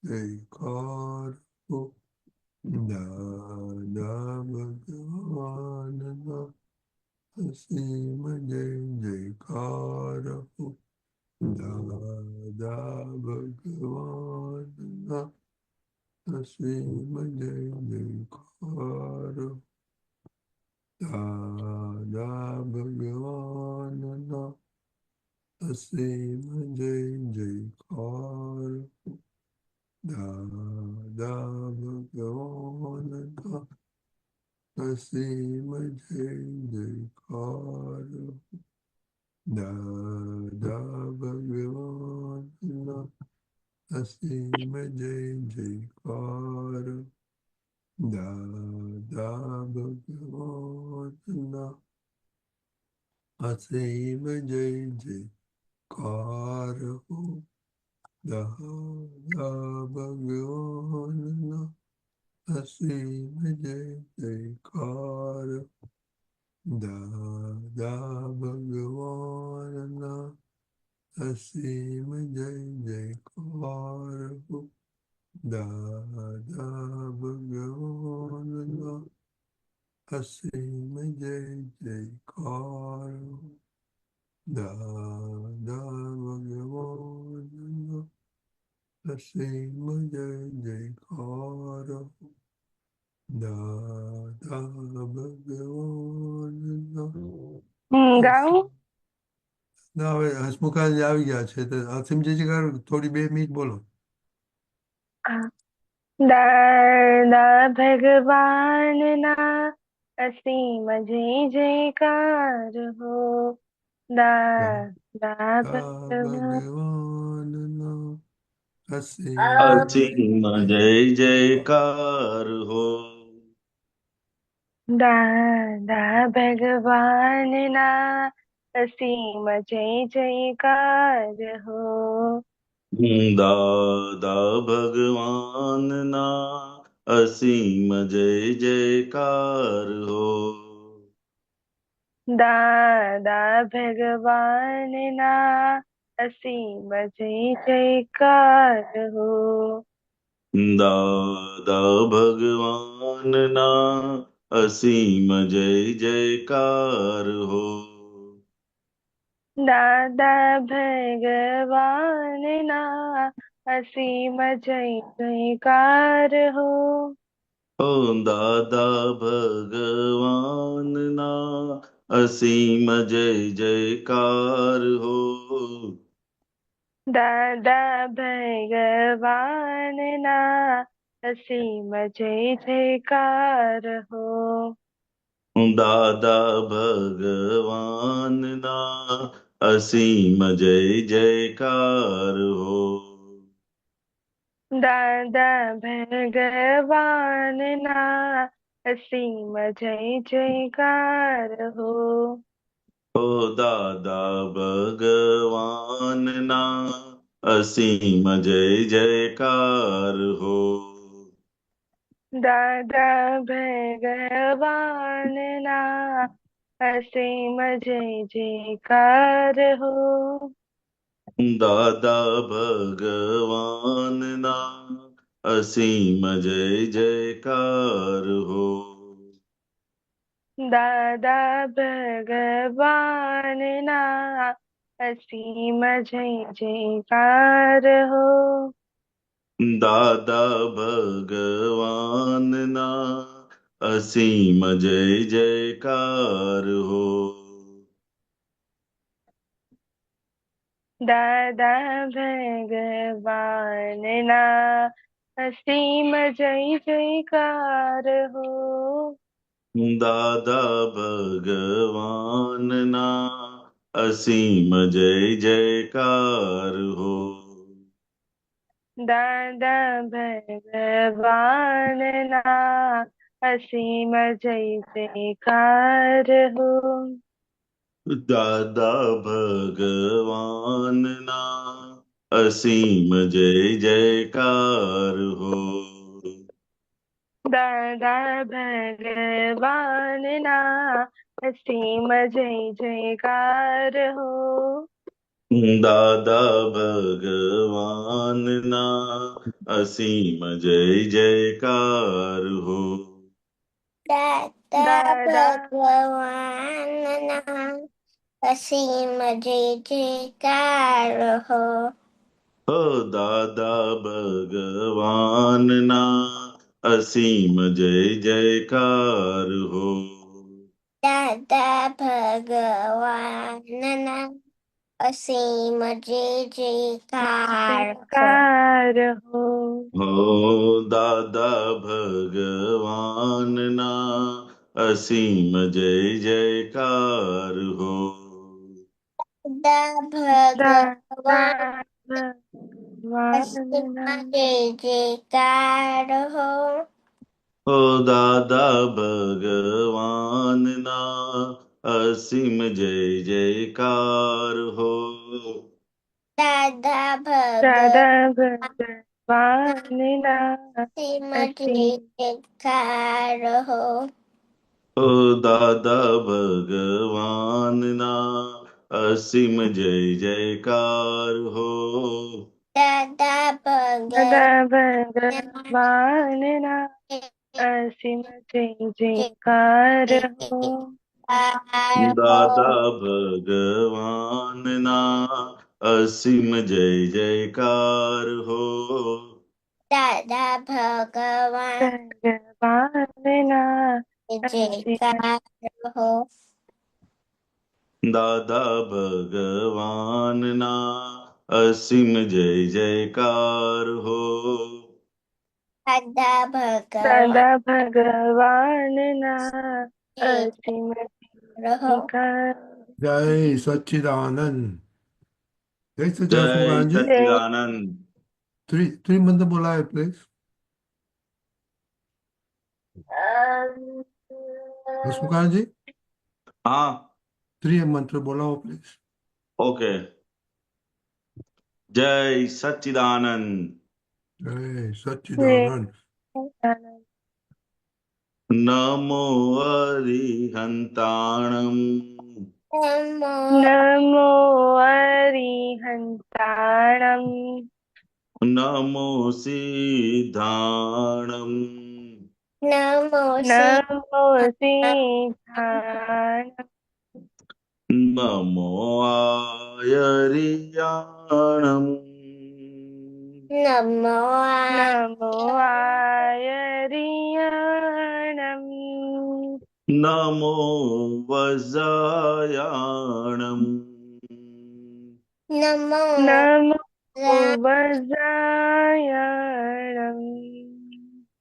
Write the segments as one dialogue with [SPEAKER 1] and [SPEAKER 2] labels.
[SPEAKER 1] જયકાર હો. દાદા ભગવાનના અસીમ જય જયકાર હો. દાદા ભગવાનના અસીમ જય જયકાર હો. દાદા ભગવાનના અસીમ જય જયકાર હો. દાદા ભગવાનના અસીમ જય જયકાર હો. દાદા ભગવાનના અસીમ જય જયકાર હો. દાદા ભગવાનના અસીમ જય જયકાર હો. દાદા ભગવાનના અસીમ જય જયકાર હો. દાદા ભગવાનના અસીમ જય જયકાર હો. દાદા ભગવાનના અસીમ જય જયકાર હો. દાદા ભગવાનના અસીમ જય જયકાર હો. દાદા ભગવાનના
[SPEAKER 2] ગાઉં
[SPEAKER 1] ના હવે હસમુખાજી આવી ગયા છે તો અસીમજી થોડી 2 મિનિટ બોલો.
[SPEAKER 2] દાદા ભગવાનના અસીમ જય જયકાર હો. દાદા ભગવાન
[SPEAKER 1] ભગવાનના
[SPEAKER 3] અસીમ જય જયકાર હો.
[SPEAKER 2] દાદા ભગવાનના અસીમ જય જયકાર હો.
[SPEAKER 3] દાદા ભગવાનના અસીમ જય જયકાર હો.
[SPEAKER 2] દાદા ભગવાનના અસીમ જય જયકાર હો.
[SPEAKER 3] દાદા ભગવાનના અસીમ જય જયકાર હો.
[SPEAKER 2] દાદા ભગવાનના અસીમ જય જયકાર હો.
[SPEAKER 3] ઓ દાદા ભગવાનના અસીમ જય જયકાર હો.
[SPEAKER 2] દાદા ભગવાનના અસીમ જય જયકાર હો.
[SPEAKER 3] દાદા ભગવાનના અસીમ જય જયકાર હો.
[SPEAKER 2] દાદા ભગવાનના અસીમ જય જયકાર હો.
[SPEAKER 3] ઓ દાદા ભગવાનના અસીમ જય જયકાર હો.
[SPEAKER 2] દાદા ભગવાનના અસીમ જય જયકાર હો.
[SPEAKER 3] દાદા ભગવાનના અસીમ જય જયકાર હો.
[SPEAKER 2] દાદા ભગવાનના અસીમ જય જયકાર હો.
[SPEAKER 3] દાદા ભગવાનના અસીમ જય જયકાર હો.
[SPEAKER 2] દાદા ભગવાનના અસીમ જય જયકાર હો.
[SPEAKER 3] દાદા ભગવાનના અસીમ જય જયકાર હો.
[SPEAKER 2] દાદા ભગવાનના અસીમ જય જયકાર હો.
[SPEAKER 3] દાદા ભગવાનના અસીમ જય જયકાર હો.
[SPEAKER 2] દાદા ભગવાનના અસીમ જય જયકાર હો.
[SPEAKER 3] દાદા ભગવાનના અસીમ જય જયકાર હો.
[SPEAKER 4] દાદા
[SPEAKER 2] દાદા
[SPEAKER 4] ભગવાનના અસીમ જય જયકાર હો.
[SPEAKER 3] હો દાદા ભગવાનના અસીમ જય જયકાર હો.
[SPEAKER 4] દાદા ભગવાનના અસીમ જય જયકાર હો.
[SPEAKER 2] જયકાર હો.
[SPEAKER 3] હો દાદા ભગવાનના અસીમ જય જયકાર હો.
[SPEAKER 4] દાદા ભગવાન
[SPEAKER 2] દાદા
[SPEAKER 4] અસીમ
[SPEAKER 2] ભગવાનના
[SPEAKER 4] જય જયકાર હો.
[SPEAKER 3] હો દાદા ભગવાનના અસીમ જય જયકાર હો.
[SPEAKER 4] દાદા
[SPEAKER 2] દાદા
[SPEAKER 4] ભગવાન
[SPEAKER 2] ભગવાનના
[SPEAKER 4] અસીમ જય
[SPEAKER 2] અસીમ
[SPEAKER 4] જયકાર હો.
[SPEAKER 3] હો દાદા ભગવાનના અસીમ જય જયકાર હો.
[SPEAKER 4] દાદા
[SPEAKER 2] દાદા
[SPEAKER 4] ભગવાન
[SPEAKER 2] ભગવાનના અસીમ જય જયકાર હો.
[SPEAKER 3] દાદા ભગવાનના અસીમ જય જયકાર હો.
[SPEAKER 4] દાદા ભગવાન
[SPEAKER 2] ભગવાનના અસીમ
[SPEAKER 4] જયકાર હો.
[SPEAKER 3] દાદા ભગવાનના અસીમ જય જયકાર હો.
[SPEAKER 4] દાદા ભગવાન
[SPEAKER 2] દાદા ભગવાનના અસીમ
[SPEAKER 4] જયકાર હો.
[SPEAKER 2] જયકાર
[SPEAKER 1] જય સચ્ચિદાનંદ. જય સચ્ચિદાનંદ
[SPEAKER 3] જય
[SPEAKER 1] હસમુખાનંદજી.
[SPEAKER 3] સચ્ચિદાનંદ.
[SPEAKER 1] ત્રી મંત્ર બોલાવે પ્લીઝ. હસમુખાનંદજી
[SPEAKER 3] હા,
[SPEAKER 1] ત્રી મંત્ર બોલાવો પ્લીઝ.
[SPEAKER 3] ઓકે. જય સચ્ચિદાનંદ.
[SPEAKER 1] જય સચ્ચિદાનંદ.
[SPEAKER 3] નમો અરિહંતાણમ.
[SPEAKER 4] નમો
[SPEAKER 2] નમો અરિહંતાણમ
[SPEAKER 3] નમો સિદ્ધાણમ.
[SPEAKER 4] નમો
[SPEAKER 2] નમો સિદ્ધાણમ
[SPEAKER 3] નમો આયરિયાણમ.
[SPEAKER 4] નમો
[SPEAKER 2] નમો આયરિયાણમ
[SPEAKER 3] નમો વજ્રાયાણમ.
[SPEAKER 4] નમો
[SPEAKER 2] નમો વજ્રાયણમ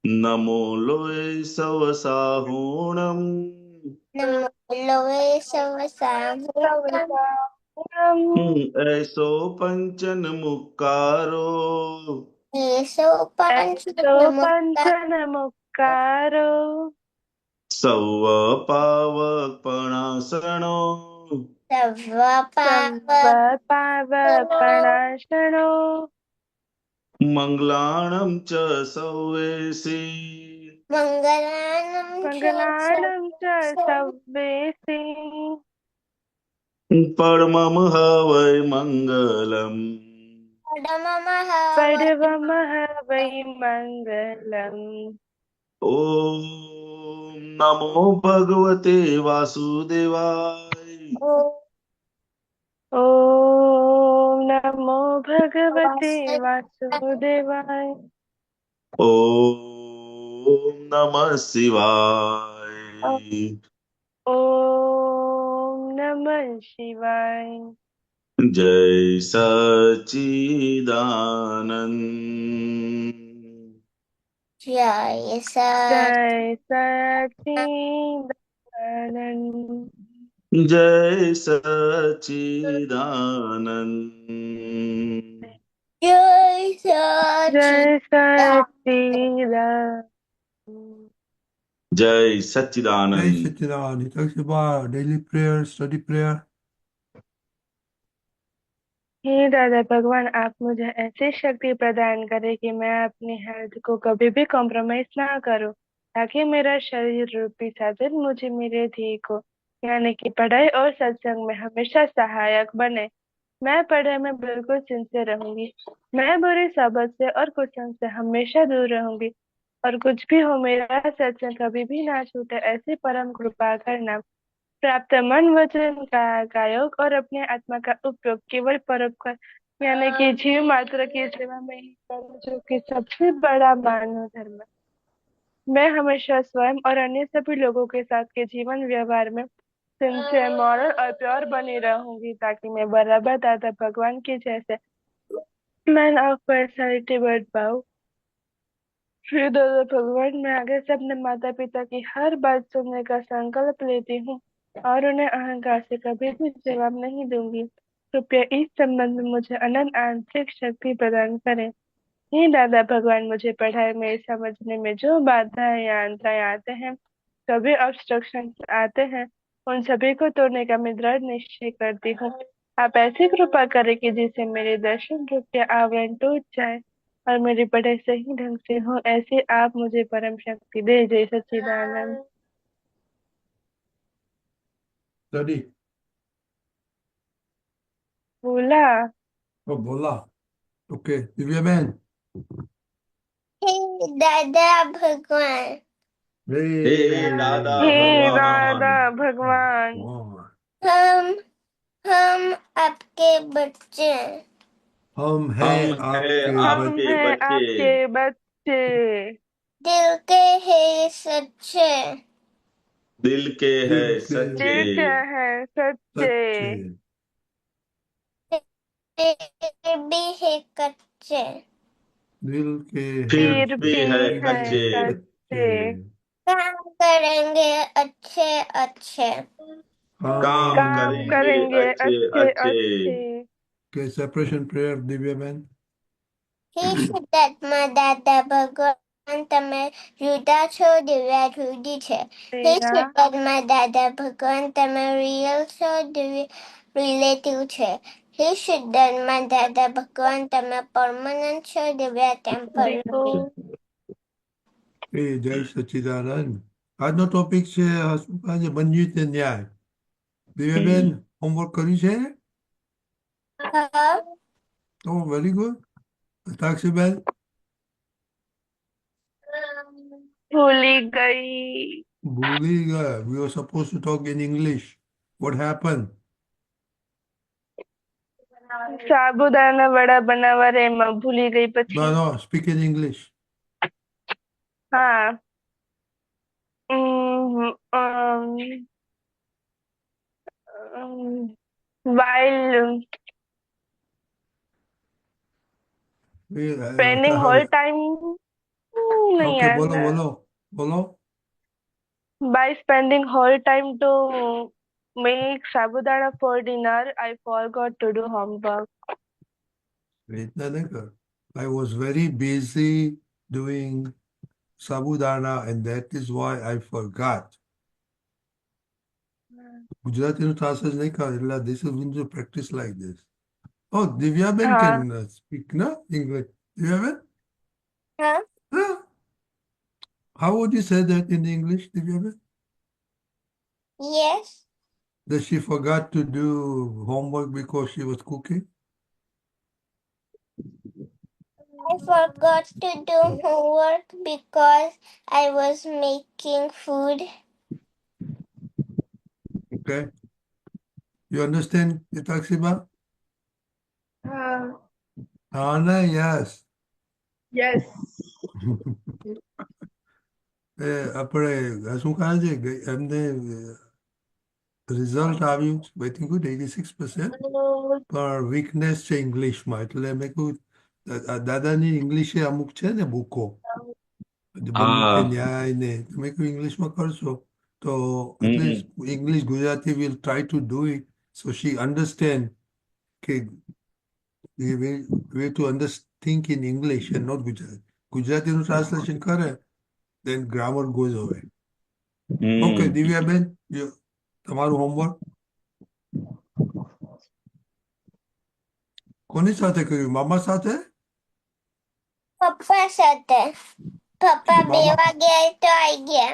[SPEAKER 3] નમો લોય સવ સાહુણમ.
[SPEAKER 4] નમો લોય સવ સાહુણમ.
[SPEAKER 3] એસો પંચન મુક્કારો.
[SPEAKER 4] એસો પાંચ
[SPEAKER 2] તો
[SPEAKER 4] નમસ્કાર.
[SPEAKER 2] પંચન મુક્કારો
[SPEAKER 3] સૌ પાવપણાસણો.
[SPEAKER 4] સર્વ
[SPEAKER 2] સર્વ
[SPEAKER 4] પાપ
[SPEAKER 2] પાવપણાશણો
[SPEAKER 3] મંગલાણમ ચ સૌવેસી.
[SPEAKER 4] મંગલાનમ
[SPEAKER 2] મંગલાણં ચ સવ્વેસી
[SPEAKER 3] પરમમ હવૈ મંગલમ.
[SPEAKER 4] પડમમઃ
[SPEAKER 2] પડવમઃ વૈ મંગલમ
[SPEAKER 3] ઓમ નમો ભગવતે વાસુદેવાય.
[SPEAKER 2] ઓમ નમો ભગવતે વાસુદેવાય
[SPEAKER 3] ઓમ નમઃ શિવાય.
[SPEAKER 2] ઓમ નમઃ શિવાય
[SPEAKER 3] જય સચ્ચિદાનંદ.
[SPEAKER 4] જય
[SPEAKER 2] જય સચ્ચિદાનંદ
[SPEAKER 3] જય સચ્ચિદાનંદ.
[SPEAKER 4] જય
[SPEAKER 2] જય
[SPEAKER 4] સચિદાનંદ.
[SPEAKER 2] સચ્ચિદાનંદ
[SPEAKER 3] જય
[SPEAKER 1] જય
[SPEAKER 3] સચ્ચિદાનંદ.
[SPEAKER 1] સચ્ચિદાનંદ. હિતક્ષબા ડેલી પ્રેયર स्टडी प्रेयर.
[SPEAKER 2] हे दादा भगवान, आप मुझे ऐसी शक्ति प्रदान करें कि मैं अपनी हेल्थ को कभी भी कॉम्प्रोमाइज ना करूं, ताकि मेरा शरीर रूपी साधन मुझे मेरे ध्येय को यानी कि पढ़ाई और सत्संग में हमेशा सहायक बने। मैं पढ़ाई में बिल्कुल सिंसियर रहूंगी। मैं बुरी सोबत से और कुसंग से हमेशा दूर रहूंगी। और कुछ भी हो, मेरा सत्संग कभी भी ना छूटे, ऐसी परम कृपा करना। प्राप्त मन वचन का योग और अपने आत्मा का उपयोग केवल परोपकार यानी कि जीव मात्र की सेवा में ही करो, जो कि सबसे बड़ा मानव धर्म है। मैं हमेशा स्वयं और अन्य सभी लोगों के साथ के जीवन व्यवहार में सिंसियर, मॉरल और प्योर बनी रहूंगी, ताकि मैं बराबर दादा भगवान के जैसे मैन ऑफ पर्सनैलिटी बन पाऊं। फिर दादा भगवान, मैं आगे से अपने माता पिता की हर बात सुनने का संकल्प लेती हूँ और उन्हें अहंकार से कभी भी जवाब नहीं दूंगी। कृपया इस संबंध में मुझे अनंत आंतरिक शक्ति प्रदान करें। हे दादा भगवान, मुझे पढ़ाई में समझने में जो बाधाएं या अंतराय आते हैं, सभी ऑब्स्ट्रक्शन आते हैं, उन सभी को तोड़ने का मैं दृढ़ निश्चय करती हूँ। आप ऐसी कृपा करें कि जिससे मेरे दर्शन रूप के आवरण टूट जाए और मेरी पढ़ाई सही ढंग से हो, ऐसे आप मुझे परम शक्ति दे। जय सच्चिदानंद।
[SPEAKER 1] स्टडी।
[SPEAKER 2] बोला।
[SPEAKER 1] ओ बोला। ओके दिव्या बहन।
[SPEAKER 4] हे दादा भगवान,
[SPEAKER 3] हे
[SPEAKER 1] हे
[SPEAKER 3] दादा
[SPEAKER 2] हे
[SPEAKER 3] भगवान,
[SPEAKER 2] दादा भगवान,
[SPEAKER 1] भगवान,
[SPEAKER 4] हम हम आपके बच्चे हैं।
[SPEAKER 1] हम
[SPEAKER 3] हम
[SPEAKER 1] हैं
[SPEAKER 3] हैं
[SPEAKER 1] आपके
[SPEAKER 2] हम
[SPEAKER 3] आपके
[SPEAKER 2] हैं
[SPEAKER 3] बच्चे,
[SPEAKER 2] आपके बच्चे,
[SPEAKER 4] दिल के हैं सच्चे,
[SPEAKER 3] दिल के
[SPEAKER 1] दिल
[SPEAKER 3] हैं
[SPEAKER 1] के
[SPEAKER 3] सच्चे,
[SPEAKER 2] दिल के हैं सच्चे,
[SPEAKER 1] सच्चे,
[SPEAKER 4] फिर भी है कच्चे।
[SPEAKER 1] दिल के
[SPEAKER 3] फिर
[SPEAKER 1] हैं
[SPEAKER 2] फिर
[SPEAKER 3] भी
[SPEAKER 2] भी
[SPEAKER 3] है
[SPEAKER 1] फिर
[SPEAKER 2] है
[SPEAKER 1] भी
[SPEAKER 3] कच्चे,
[SPEAKER 1] कच्चे,
[SPEAKER 2] सच्चे।
[SPEAKER 4] काम करेंगे अच्छे अच्छे,
[SPEAKER 3] काम
[SPEAKER 1] काम
[SPEAKER 2] काम
[SPEAKER 3] करेंगे
[SPEAKER 2] करेंगे
[SPEAKER 3] अच्छे
[SPEAKER 2] अच्छे
[SPEAKER 3] अच्छे।
[SPEAKER 2] अच्छे।
[SPEAKER 1] के सेपरेशन प्रेयर दिव्या बहन।
[SPEAKER 4] हे શુદ્ધાત્મા દાદા ભગવાન તમે જુદા છો, દિવ્યા જુદી છે. હે
[SPEAKER 2] तेरा
[SPEAKER 4] શુદ્ધાત્મા दादा भगवान તમે रियल છો, દિવ્ય રિલેટિવ છે. હે શુદ્ધાત્મા दादा भगवान તમે પરમનન્ટ છો, દિવ્યા
[SPEAKER 2] देखो।
[SPEAKER 4] ટેમ્પરરી.
[SPEAKER 1] એ જય સચ્ચિદાનંદ. આજનો ટોપિક છે હસમુખાજી બંધિત ન્યાય. દિવ્યાબેન હોમવર્ક કર્યું છે?
[SPEAKER 4] હા,
[SPEAKER 1] ઓ વેરી ગુડ. સાક્ષીબેન
[SPEAKER 2] भूली गई।
[SPEAKER 1] ભૂલી ગયા. We were supposed to talk in English. What happened?
[SPEAKER 2] સાબુદાના વડા બનાવવા રે એમાં ભૂલી ગઈ
[SPEAKER 1] No,
[SPEAKER 2] પછી.
[SPEAKER 1] no, speak in English.
[SPEAKER 2] હા. ઉમ, અમ, while spending whole time नहीं
[SPEAKER 1] Okay,
[SPEAKER 2] याद
[SPEAKER 1] બોલો
[SPEAKER 2] है.
[SPEAKER 1] બોલો બોલો.
[SPEAKER 2] By spending whole time to make sabudana for dinner, I forgot to do homework.
[SPEAKER 1] રીતના નહીં કર. I was very busy doing sabudana and that is why I forgot. ગુજરાતીનું translation નહીં કર. એટલે this is going to practice like this. Oh, Divyaben
[SPEAKER 2] हाँ.
[SPEAKER 1] can speak, no? English. Divyaben?
[SPEAKER 4] હા,
[SPEAKER 1] Huh? How would you say that in English, Divyaben?
[SPEAKER 4] yes,
[SPEAKER 1] That she forgot to do homework because she was cooking?
[SPEAKER 4] I forgot to do homework because I was making food.
[SPEAKER 1] Okay. You understand, Yataksiba?
[SPEAKER 2] हाँ.
[SPEAKER 1] Anna, yes.
[SPEAKER 2] Yes.
[SPEAKER 1] આપણે શું કહે છે એમને result આવ્યું I think good 86%, પણ weakness છે ઇંગ્લિશમાં. એટલે મેં કહ્યું દાદાની ઇંગ્લિશે અમુક છે ને બુકો, બંને
[SPEAKER 3] હા.
[SPEAKER 1] ન્યાય ને તમે કહ્યું ઇંગ્લિશમાં કરશો તો
[SPEAKER 3] હમ.
[SPEAKER 1] At least English Gujarati will try to do it so she understand કે we to think in English and not Gujarati. ગુજરાતીનું ટ્રાન્સલેશન કરે then grammar goes away. Okay, Divyaben, તમારું હોમવર્ક કોની સાથે કર્યું? મામા સાથે?
[SPEAKER 4] પપ્પા સાથે. પપ્પા 2
[SPEAKER 1] મામા
[SPEAKER 4] વાગે તો આવી ગયા.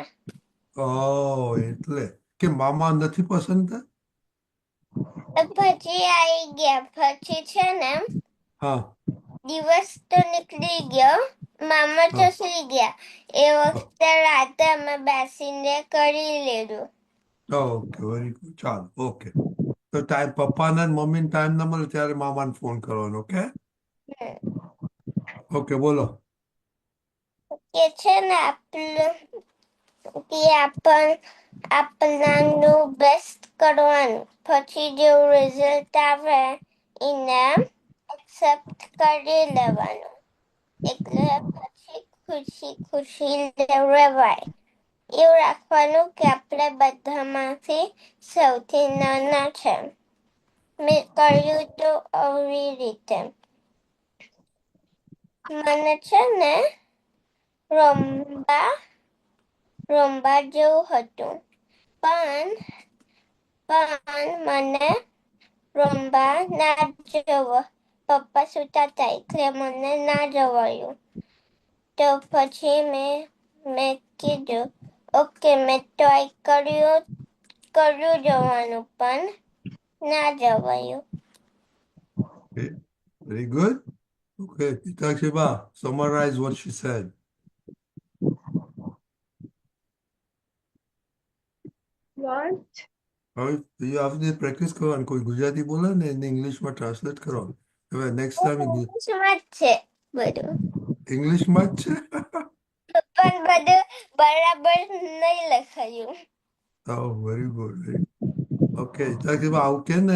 [SPEAKER 1] એટલે કે મામા નથી પસંદ?
[SPEAKER 4] પછી આવી ગયા પછી છે ને
[SPEAKER 1] હા
[SPEAKER 4] દિવસ તો નીકળી ગયો મામા તો
[SPEAKER 1] હા
[SPEAKER 4] સુઈ ગયા એ વખતે રાતે અમે બેસીને કરી લીધું
[SPEAKER 1] ઓકે વેરી ગુડ ચાલો ઓકે તો ટાઈમ પપ્પાને અને મમ્મીને ટાઈમ ના મળે ત્યારે મામાને ફોન કરવાનો ઓકે
[SPEAKER 4] હમ.
[SPEAKER 1] ઓકે બોલો
[SPEAKER 4] કે છે ને આપણાનું બેસ્ટ કરવાનું પછી જેવું રિઝલ્ટ આવે એને એક્સેપ્ટ કરી લેવાનું એટલે પછી ખુશી ખુશી રહેવાય એવું રાખવાનું કે આપણે બધામાંથી સૌથી નાના છે મેં કર્યું તો આવી રીતે મને છે ને રમવા રમવા જેવું હતું પણ મને રમવા ના જવા પપ્પા સૂતા હતા એટલે મને ના જવાયું તો પછી મેં કીધું ઓકે મેં ટ્રાય કર્યું જવાનું પણ ના જવાયું
[SPEAKER 1] Very good. Okay, Hitakshima, summarize what she said.
[SPEAKER 2] What?
[SPEAKER 1] હવે you have to practice કરવાનું કોઈ ગુજરાતી બોલે ને એને ઇંગ્લિશમાં ટ્રાન્સલેટ કરવાનું હવે નેક્સ્ટ ટાઈમ
[SPEAKER 4] ઇંગ્લિશમાં જ છે બધું
[SPEAKER 1] ઇંગ્લિશમાં જ છે
[SPEAKER 4] પણ બધું બરાબર નહીં લખાયું
[SPEAKER 1] Oh, very good. Okay, Hitakshima, how can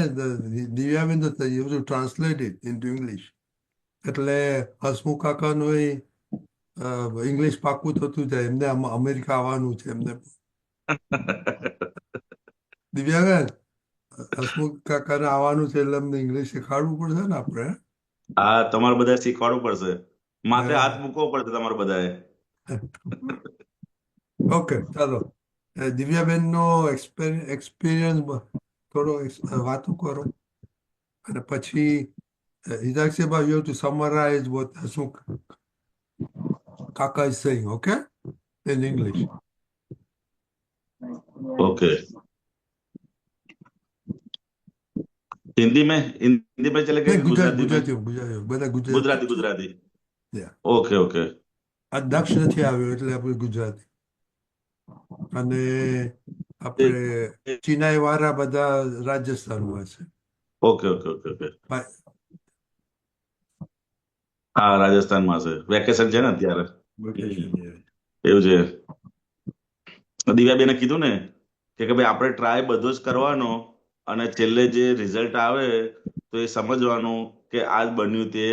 [SPEAKER 1] દિવ્યાબેન તો you have to translate it into English. એટલે હસમુખ કાકાનું ઇંગ્લિશ પાકું થતું જાય એમને અમેરિકા આવવાનું છે એમને દિવ્યાબેન હસમુખ કાકાને આવવાનું છે એટલે અમને ઇંગ્લિશ શીખવાડવું પડશે ને આપણે
[SPEAKER 3] હા તમારે બધા શીખવાડવું પડશે માથે હાથ મૂકવો પડશે તમારે બધાએ
[SPEAKER 1] ઓકે ચાલો દિવ્યાબેનનો એક્સપિરિયન્સ થોડો વાતો કરો અને પછી Hitakshima, you have to summarize what Hasmukh Kaka is saying, okay? In English.
[SPEAKER 3] Okay Hindi में चलेगा
[SPEAKER 1] नहीं,
[SPEAKER 3] कि गुजराती में
[SPEAKER 1] ગુજરાતી બધા
[SPEAKER 3] Gujarati Gujarati
[SPEAKER 1] Yeah.
[SPEAKER 3] Okay okay
[SPEAKER 1] આ દક્ષ નથી આવ્યો એટલે આપણે ગુજરાતી અને આપણે ચિનાઈ વાળા બધા રાજસ્થાનમાં છે
[SPEAKER 3] ओके ओके ओके ओके હા રાજસ્થાનમાં છે વેકેશન છે ને અત્યારે
[SPEAKER 1] Vacation, yeah.
[SPEAKER 3] એવું છે દિવ્યાબેને કીધું ને કે ભાઈ આપણે ટ્રાય બધો જ કરવાનો અને છેલ્લે જે રિઝલ્ટ આવે તો એ સમજવાનું કે આજ બન્યું તે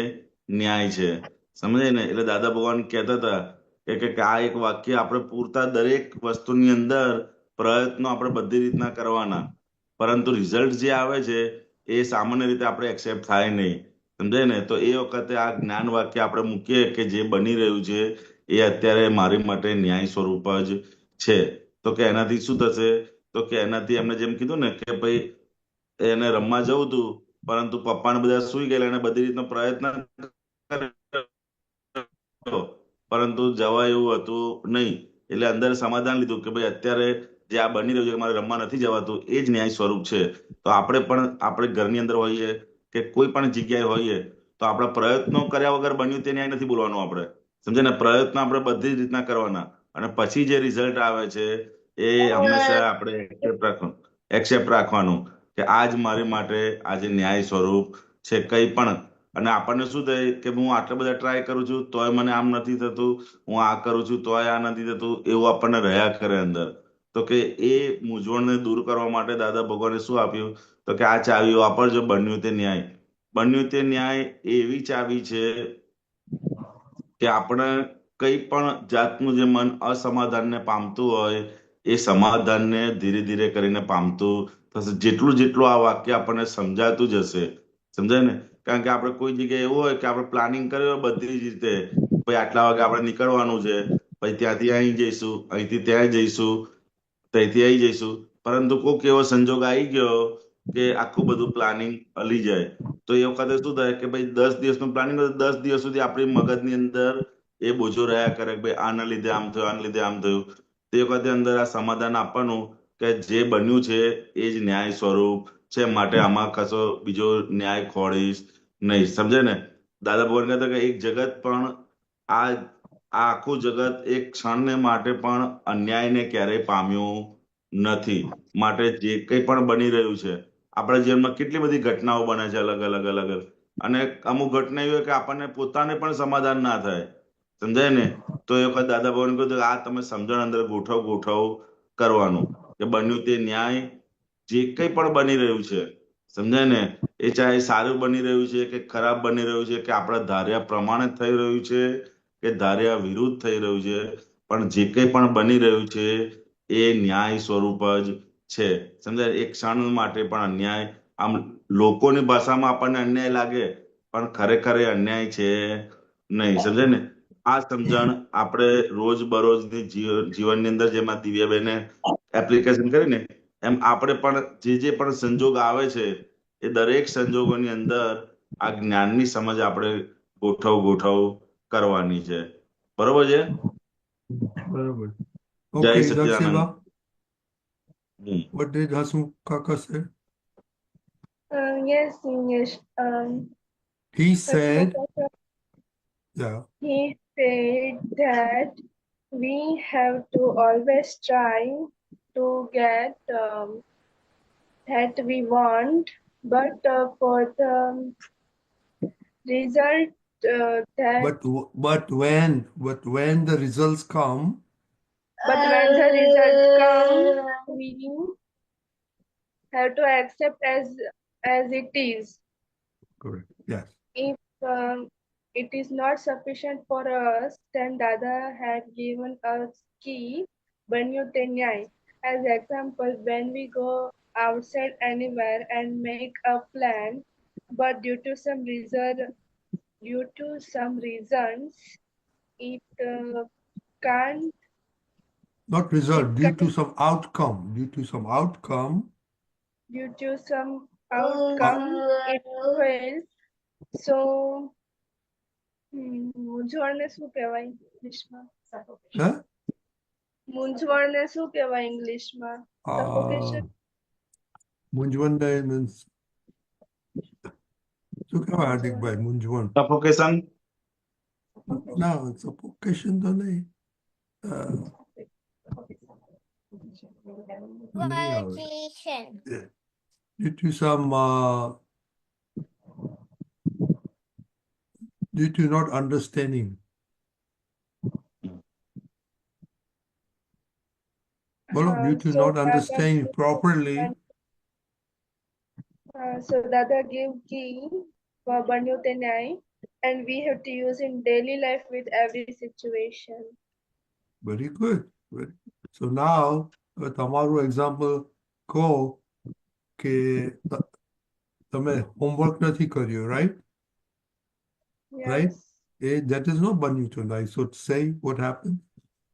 [SPEAKER 3] ન્યાય છે સમજે ને એટલે દાદા ભગવાન કહેતા હતા કે આ એક વાક્ય આપણે પૂરતા દરેક વસ્તુની અંદર પ્રયત્નો આપણે બધી રીતના કરવાના પરંતુ રિઝલ્ટ જે આવે છે એ સામાન્ય રીતે આપણે એક્સેપ્ટ થાય નહીં સમજાય ને તો એ વખતે આ જ્ઞાન વાક્ય આપણે મૂકીએ કે જે બની રહ્યું છે એ અત્યારે મારી માટે ન્યાય સ્વરૂપ જ છે તો કે એનાથી શું થશે તો કે એનાથી એમને જેમ કીધું ને કે ભાઈ એને રમવા જવું હતું પરંતુ પપ્પાને બધા સુઈ ગયેલા એને બધી રીતનો પ્રયત્ન કર્યો પરંતુ જવા એવું હતું નહીં એટલે અંદર સમાધાન લીધું કે ભાઈ અત્યારે જે આ બની રહ્યું છે કે મારે રમવા નથી જવાતું એ જ ન્યાય સ્વરૂપ છે તો આપણે પણ આપણે ઘરની અંદર હોઈએ કે કોઈ પણ જગ્યાએ હોઈએ તો આપણા પ્રયત્નો કર્યા વગર બન્યું તે ન્યાય નથી બોલવાનું આપણે સમજે ને પ્રયત્નો આપણે બધી જ રીતના કરવાના અને પછી જે રિઝલ્ટ આવે છે એ હંમેશા આપણે એક્સેપ્ટ રાખવાનું કે આજ મારી માટે આજે ન્યાય સ્વરૂપ છે કંઈ પણ અને આપણને શું થાય કે હું આટલા બધા ટ્રાય કરું છું તોય મને આમ નથી થતું હું આ કરું છું તોય આ નથી થતું એવું આપણને રહ્યા કરે અંદર તો કે એ મૂંઝવણને દૂર કરવા માટે દાદા ભગવાને શું આપ્યું તો કે આ ચાવી વાપરજો બન્યું તે ન્યાય બન્યું તે ન્યાય એવી ચાવી છે કે આપણે કઈ પણ જાતનું જે મન અસમાધાનને પામતું હોય એ સમાધાનને ધીરે ધીરે કરીને પામતું થશે જેટલું જેટલું આ વાક્ય આપણને સમજાતું જશે સમજાય ને કારણ કે આપણે કોઈ જગ્યાએ એવું હોય કે આપણે પ્લાનિંગ કર્યું હોય બધી જ રીતે ભાઈ આટલા વાગે આપણે નીકળવાનું છે પછી ત્યાંથી અહીં જઈશું અહીંથી ત્યાં જઈશું ત્યાંથી અહીં જઈશું પરંતુ કોઈક એવો સંજોગ આવી ગયો કે આખું બધું પ્લાનિંગ હલી જાય તો એ વખતે શું થાય કે ભાઈ 10 દિવસનું પ્લાનિંગ હોય તો 10 દિવસ સુધી આપણી મગજની અંદર એ બોજો રહ્યા કરે કે ભાઈ આના લીધે આમ થયું આના લીધે આમ થયું તે વખતે અંદર આ સમાધાન આપવાનું કે જે બન્યું છે એ જ ન્યાય સ્વરૂપ છે માટે આમાં કશો બીજો ન્યાય ખોળીશ નહીં. સમજે ને? દાદા ભગવાન કહેતા કે એક જગત પણ આ આખું જગત એક ક્ષણને માટે પણ અન્યાયને ક્યારેય પામ્યું નથી. માટે જે કંઈ પણ બની રહ્યું છે, આપણા જીવનમાં કેટલી બધી ઘટનાઓ બને છે અલગ અલગ અલગ અલગ, અને અમુક ઘટના એવી હોય કે આપણને પોતાને પણ સમાધાન ના થાય. સમજાય ને? તો એ વખત દાદા ભગવાન કહ્યું કે આ તમે સમજણ અંદર ગોઠવ કરવાનું કે બન્યું તે ન્યાય, જે કંઈ પણ બની રહ્યું છે, સમજાય ને, એ ચાહે સારું બની રહ્યું છે કે ખરાબ બની રહ્યું છે, કે આપણા ધાર્યા પ્રમાણે થઈ રહ્યું છે કે ધાર્યા વિરુદ્ધ થઈ રહ્યું છે, પણ જે કંઈ પણ બની રહ્યું છે એ ન્યાય સ્વરૂપ જ છે. સમજાય? એક ક્ષણ માટે પણ અન્યાય, આમ લોકોની ભાષામાં આપણને અન્યાય લાગે, પણ ખરેખર એ અન્યાય છે નહીં. સમજે ને? આ સમજણ આપણે રોજબરોજની જીવનની અંદર, જેમાં દિવ્યાબેને એપ્લિકેશન કરીને, એમ આપણે પણ જે પણ સંજોગ આવે છે એ દરેક સંજોગોની અંદર આ જ્ઞાનની સમજ આપણે ગોઠવ કરવાની છે. બરોબર છે?
[SPEAKER 1] બરાબર.
[SPEAKER 3] જય
[SPEAKER 1] Okay,
[SPEAKER 3] Sachchidanand.
[SPEAKER 1] Daxiba,
[SPEAKER 3] hmm.
[SPEAKER 1] what did Hasmukh Kaka say?
[SPEAKER 2] Yes, English.
[SPEAKER 1] He said, yeah,
[SPEAKER 2] He said that we have to always try to get that we want, but for the result that
[SPEAKER 1] but when the results come,
[SPEAKER 2] but when the result comes, we have to accept as it is.
[SPEAKER 1] correct, yes.
[SPEAKER 2] If it is not sufficient for us, then Dada had given us key, Banyo Te Nyay. As example, when we go outside anywhere and make a plan, but due to some reasons, it can't.
[SPEAKER 1] Not result,
[SPEAKER 2] It
[SPEAKER 1] due to
[SPEAKER 2] can't
[SPEAKER 1] some outcome,
[SPEAKER 2] due to some outcome, it fails. So મૂંઝવણને શું કહેવાય ઇંગ્લિશમાં?
[SPEAKER 1] huh?
[SPEAKER 2] મૂંઝવણને શું કહેવાય ઇંગ્લિશમાં? Suffocation.
[SPEAKER 1] મૂંઝવણ means શું કહેવાય હાર્દિકભાઈ? મૂંઝવણ?
[SPEAKER 3] Suffocation.
[SPEAKER 1] ના, suffocation તો નહીં. નહીં આવે.
[SPEAKER 4] Vibration.
[SPEAKER 1] Due to some due to not understanding. Well, due to
[SPEAKER 2] So
[SPEAKER 1] not
[SPEAKER 2] Dada
[SPEAKER 1] understanding properly,
[SPEAKER 2] so Dada gave key for Banyo Te Nyay, and we have to use in daily life with every situation.
[SPEAKER 1] very good. So now, તમારું example કહો કે તમે homework નથી કર્યો, right?
[SPEAKER 2] Yes.
[SPEAKER 1] Right? That is not Banyu Te Nyay. So say what happened.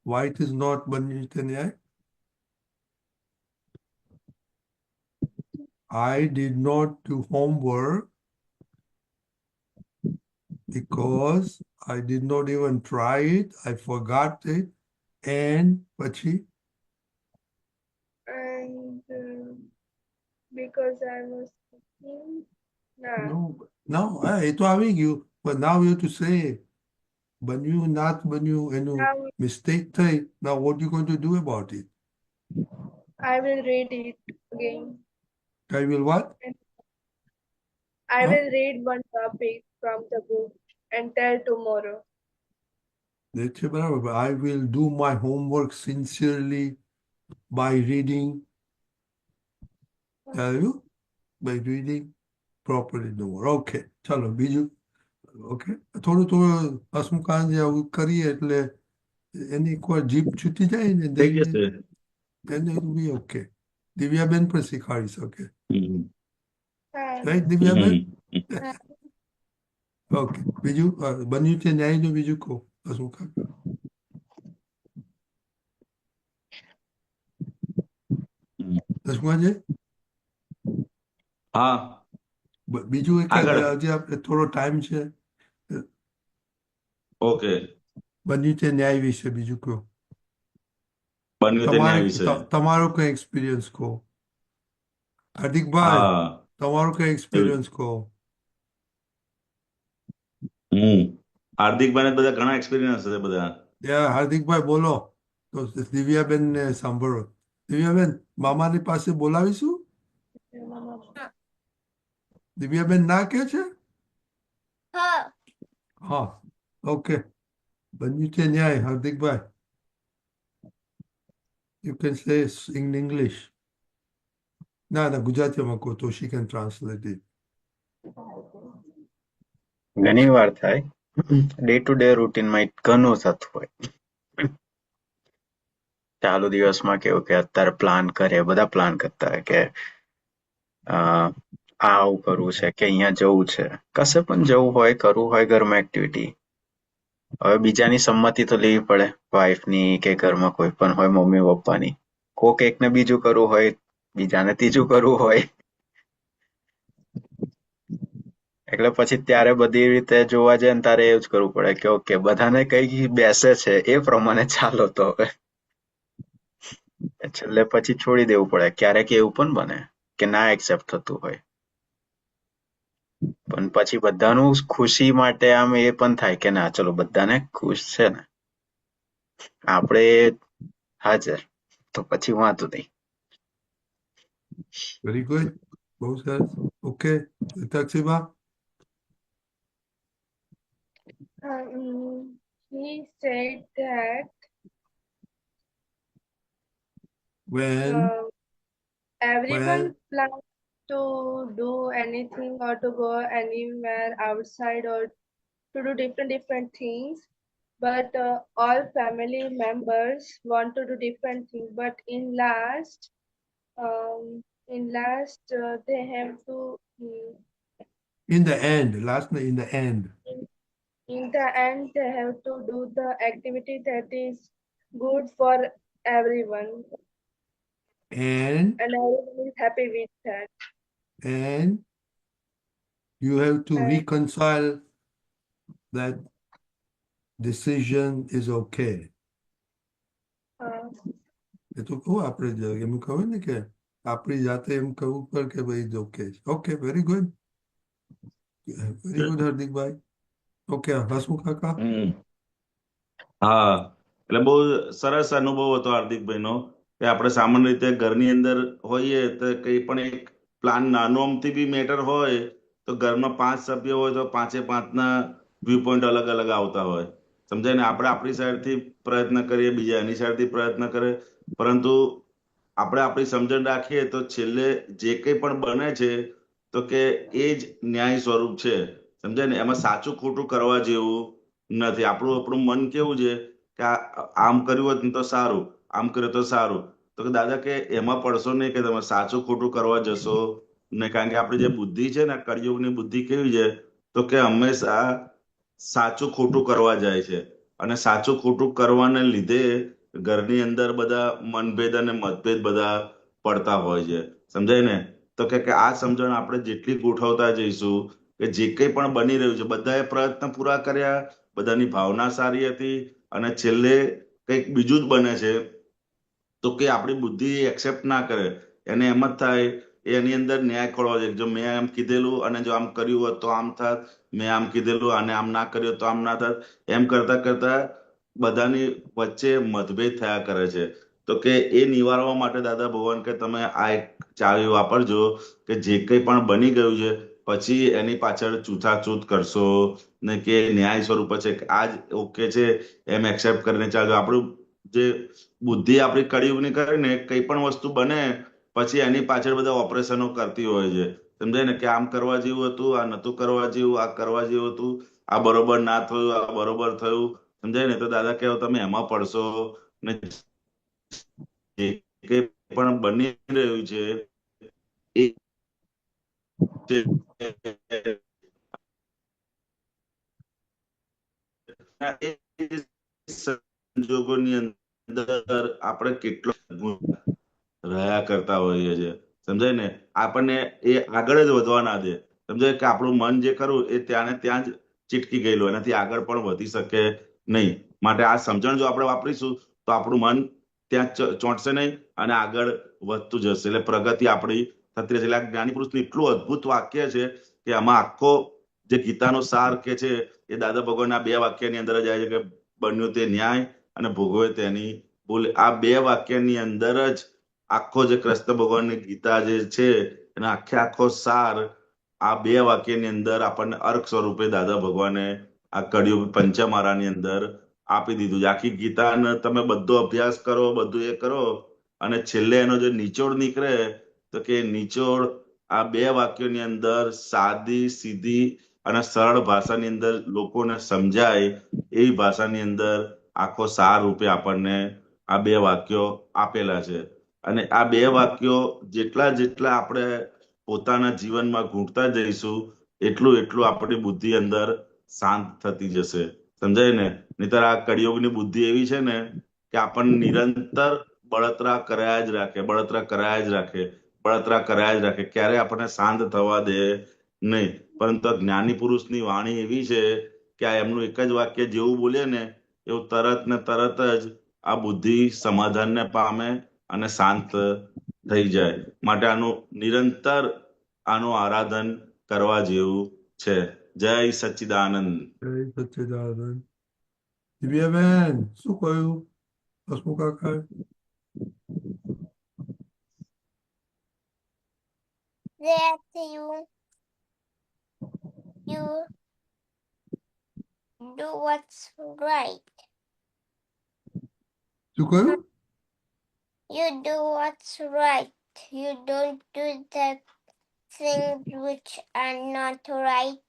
[SPEAKER 1] Why it is not Banyu Te Nyay? I did not do homework because I did not even try it. I forgot it. And pachi?
[SPEAKER 2] And because I was thinking,
[SPEAKER 1] No, એ તો આવી ગયું. But now you have to say બન્યું, not બન્યું, એનું
[SPEAKER 2] now
[SPEAKER 1] mistake થઈ. Now what you going to do about it?
[SPEAKER 2] I will read it again.
[SPEAKER 1] I will what?
[SPEAKER 2] I
[SPEAKER 1] Huh?
[SPEAKER 2] will read one topic from the book and tell tomorrow.
[SPEAKER 1] That's it, બરાબર. But I will do my homework sincerely by reading. Tell you? By reading properly the word. Okay. ચાલો બીજું. Okay. થોડું હસમુખાનજી આવું કરીએ એટલે એની એક વાર જીભ છૂટી જાય ને,
[SPEAKER 3] થઈ જશે.
[SPEAKER 1] then it will be okay. દિવ્યાબેન પણ શીખવાડી શકે.
[SPEAKER 2] Ah,
[SPEAKER 1] Right, દિવ્યાબેન?
[SPEAKER 3] હમ.
[SPEAKER 1] Okay. બીજું બન્યું છે ન્યાયનું બીજું કહો હસમુખા. હસમુખાજી?
[SPEAKER 3] હા,
[SPEAKER 1] બીજું એક
[SPEAKER 3] આગળ.
[SPEAKER 1] હજી આપણે થોડો ટાઈમ છે.
[SPEAKER 3] ઓકે.
[SPEAKER 1] બન્યું છે ન્યાય વિશે બીજું કહો.
[SPEAKER 3] બન્યું તે ન્યાય વિશે.
[SPEAKER 1] તમારો કઈ એક્સપિરિયન્સ કહો. હાર્દિકભાઈ
[SPEAKER 3] હા
[SPEAKER 1] તમારું કઈ
[SPEAKER 3] એવું
[SPEAKER 1] એક્સપિરિયન્સ કહો.
[SPEAKER 3] હાર્દિકભાઈ ને બધા ઘણા એક્સપિરિયન્સ છે બધા.
[SPEAKER 1] હાર્દિકભાઈ બોલો તો દિવ્યાબેનને સાંભળો. દિવ્યાબેન મામાની પાસે બોલાવીશું. દિવ્યાબેન ના કે છે.
[SPEAKER 4] હા
[SPEAKER 1] હા ઓકે બન્યું છે ન્યાય. Hardikbhai you can say in English. ના ગુજરાતીમાં કહો તો શી કેન ટ્રાન્સલેટ ઇટ.
[SPEAKER 5] ઘણી વાર થાય ડે ટુ ડે રૂટીનમાં ઘણું થતું હોય. ચાલુ દિવસમાં કેવું કે અત્યારે પ્લાન કરે, બધા પ્લાન કરતા હોય કે આવું કરવું છે કે અહીંયા જવું છે, કશે પણ જવું હોય, કરવું હોય ઘરમાં એક્ટિવિટી. હવે બીજાની સંમતિ તો લેવી પડે, વાઈફની કે ઘરમાં કોઈ પણ હોય, મમ્મી પપ્પાની. કોક એકને બીજું કરવું હોય, બીજાને ત્રીજું કરવું હોય. એટલે પછી ત્યારે બધી રીતે જોવા જાય ને તારે એવું જ કરવું પડે કે ઓકે બધાને કઈ બેસે છે એ પ્રમાણે ચાલો તો હવે. છેલ્લે પછી છોડી દેવું પડે. ક્યારેક એવું પણ બને કે ના એક્સેપ્ટ થતું હોય, પણ પછી બધાનું ખુશી માટે આમ એ પણ થાય કે ના ચલો બધાને ખુશ છે ને આપણે હાજર, તો પછી વાંધો નહીં.
[SPEAKER 1] વેરી ગુડ બહુ સરસ. Okay તક્ષિબા.
[SPEAKER 2] He said that
[SPEAKER 1] when
[SPEAKER 2] everyone
[SPEAKER 1] when
[SPEAKER 2] plans to do anything or to go anywhere outside or to do different things, but all family members want to do different things. But in last they have to
[SPEAKER 1] in the end last in the end
[SPEAKER 2] in the end they have to do the activity that is good for everyone,
[SPEAKER 1] and
[SPEAKER 2] and everyone is happy with that.
[SPEAKER 1] and you have to
[SPEAKER 2] And
[SPEAKER 1] reconcile that decision is okay. એ તો કહું આપણે એમ કહું ને કે આપણી જાતે એમ કહવું પડે કે ભાઈ ઓકે ઓકે વેરી ગુડ હાર્દિકભાઈ. ઓકે હસમુખ કાકા.
[SPEAKER 3] હા એટલે બહુ સરસ અનુભવ હતો હાર્દિકભાઈનો કે આપણે સામાન્ય રીતે ઘરની અંદર હોઈએ તો કંઈ પણ એક પ્લાન નાનો અમથી બી મેટર હોય તો ઘરમાં 5 સભ્યો હોય તો 5 વ્યૂ પોઈન્ટ અલગ અલગ આવતા હોય. સમજાય ને? આપણે આપણી સાઈડથી પ્રયત્ન કરીએ, બીજા એની સાઈડથી પ્રયત્ન કરે, પરંતુ આપણે આપણી સમજણ રાખીએ તો છેલ્લે જે કંઈ પણ બને છે તો કે એ જ ન્યાય સ્વરૂપ છે. સમજાય ને? એમાં સાચું ખોટું કરવા જેવું નથી. આપણું મન કેવું છે કે આમ કર્યું હોત ને તો સારું, આમ કર્યું તો સારું. તો કે દાદા કે એમાં પડશો નહીં કે તમે સાચું ખોટું કરવા જશો નહીં, કારણ કે આપણી જે બુદ્ધિ છે ને, કળિયુગની બુદ્ધિ કેવી છે તો કે હંમેશા સાચું ખોટું કરવા જાય છે, અને સાચું ખોટું કરવાને લીધે ઘરની અંદર બધા મનભેદ અને મતભેદ બધા પડતા હોય છે. સમજાય ને? તો કે આ સમજણ આપણે જેટલી ગોઠવતા જઈશું કે જે કંઈ પણ બની રહ્યું છે બધાએ પ્રયત્ન પૂરા કર્યા, બધાની ભાવના સારી હતી, અને છેલ્લે કંઈક બીજું જ બને છે તો કે આપણી બુદ્ધિ એક્સેપ્ટ ના કરે, એને એમ જ થાય એની અંદર ન્યાય ખોળવો છે. જો મેં એમ કીધેલું અને જો આમ કર્યું હોત તો આમ થાત, મેં આમ કીધેલું અને આમ ના કર્યું તો આમ ના થાત, એમ કરતા કરતા બધાની વચ્ચે મતભેદ થયા કરે છે. તો કે એ નિવારવા માટે દાદા ભગવાન કે તમે આ એક ચાવી વાપરજો કે જે કંઈ પણ બની ગયું છે પછી એની પાછળ છૂતાછૂત કરશો ને, કે ન્યાય સ્વરૂપ છે કે આ જ ઓકે છે એમ એક્સેપ્ટ કરીને ચાલજો. આપણું જે બુદ્ધિ આપણી કળિયુગની કરે ને, કઈ પણ વસ્તુ બને પછી એની પાછળ બધા ઓપરેશનો કરતી હોય છે. સમજાય ને? કે આમ કરવા જેવું હતું, આ નતું કરવા જેવું, આ કરવા જેવું હતું, આ બરોબર ના થયું, આ બરોબર થયું. સમજાય ને? તો દાદા કહેવો તમે એમાં પડશો ને, જે કંઈ પણ બની રહ્યું છે એ સંજોગોની અંદર આપણે કેટલો રહ્યા કરતા હોઈએ છીએ. સમજાય ને? આપણને એ આગળ જ વધવા ના દે. સમજાય કે આપણું મન જે ખરું એ ત્યાં ને ત્યાં જ ચીટકી ગયેલું, એનાથી આગળ પણ વધી શકે નહીં. માટે આ સમજણ જો આપણે વાપરીશું તો આપણું મન ત્યાં ચોંટશે નહીં અને આગળ વધતું જશે. એટલે પ્રગતિ આપણી થતી રહે છે. એટલે આ જ્ઞાની પુરુષનું એટલું અદ્ભુત વાક્ય છે કે આમાં આખો જે ગીતાનો સાર કે છે એ દાદા ભગવાનના 2 વાક્યની અંદર જ આવે છે કે બન્યું તે ન્યાય અને ભોગવે તેની ભૂલ. આ 2 વાક્યની અંદર જ આખો જે કૃષ્ણ ભગવાનની ગીતા જે છે એનો આખો સાર આ 2 વાક્યની અંદર આપણને અર્ક સ્વરૂપે દાદા ભગવાને આ કળિયુગ પંચમારાની અંદર આપી દીધું છે. આખી ગીતાને તમે બધો અભ્યાસ કરો, બધું એ કરો અને છેલ્લે એનો જે નિચોડ નીકળે તો કે નિચોડ આ 2 વાક્યોની અંદર સાદી સીધી અને સરળ ભાષાની અંદર લોકોને સમજાય એવી ભાષાની અંદર આખો સાર રૂપે આપણને આ 2 વાક્યો આપેલા છે. અને આ 2 વાક્યો જેટલા જેટલા આપણે પોતાના જીવનમાં ઘૂંટતા જઈશું એટલું એટલું આપણી બુદ્ધિ અંદર શાંત થતી જશે. સમજાય ને? નહીતર આ કળિયુગની બુદ્ધિ એવી છે ને કે આપણને નિરંતર બળતરા કરાયા જ રાખે, બળતરા કરાયા જ રાખે, બળતરા કરાયા જ રાખે, ક્યારે આપણને શાંત થવા દે નહીં. પરંતુ આ જ્ઞાની પુરુષની વાણી એવી છે કે આ એમનું એક જ વાક્ય જેવું બોલે ને એવું તરત ને તરત જ આ બુદ્ધિ સમાધાનને પામે અને શાંત થઈ જાય. માટે આનું નિરંતર આનું આરાધન કરવા જેવું છે. જય સચ્ચિદાનંદ.
[SPEAKER 1] જય સચ્ચિદાનંદ. દિવ્યાબેન, શું કહ્યું હસમુખ કાકાએ?
[SPEAKER 4] that you do what's right.
[SPEAKER 1] શું કહ્યું?
[SPEAKER 4] You do what's right. You don't do the things which are not right.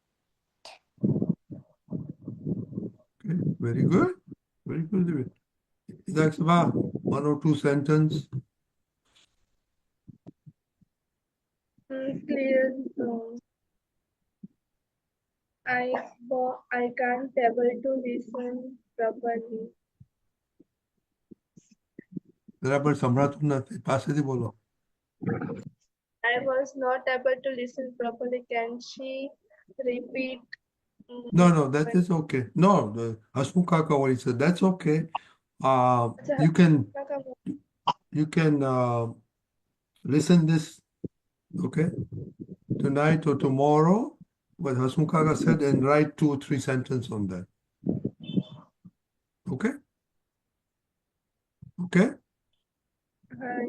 [SPEAKER 1] Okay, very good. Very good, Divya. Idakshaba, 1 or 2 sentence.
[SPEAKER 2] Clear. I can't able to listen properly.
[SPEAKER 1] બરાબર સંભળાતું નથી, પાસેથી બોલો.
[SPEAKER 2] I was not able to listen properly. Can she repeat?
[SPEAKER 1] No, that is okay. No, Hasmukh Kaka, what he said, that's okay. You can listen this, okay, tonight or tomorrow, what Hasmukh Kaka said, and write 2 or 3 sentences on that. Okay? Okay?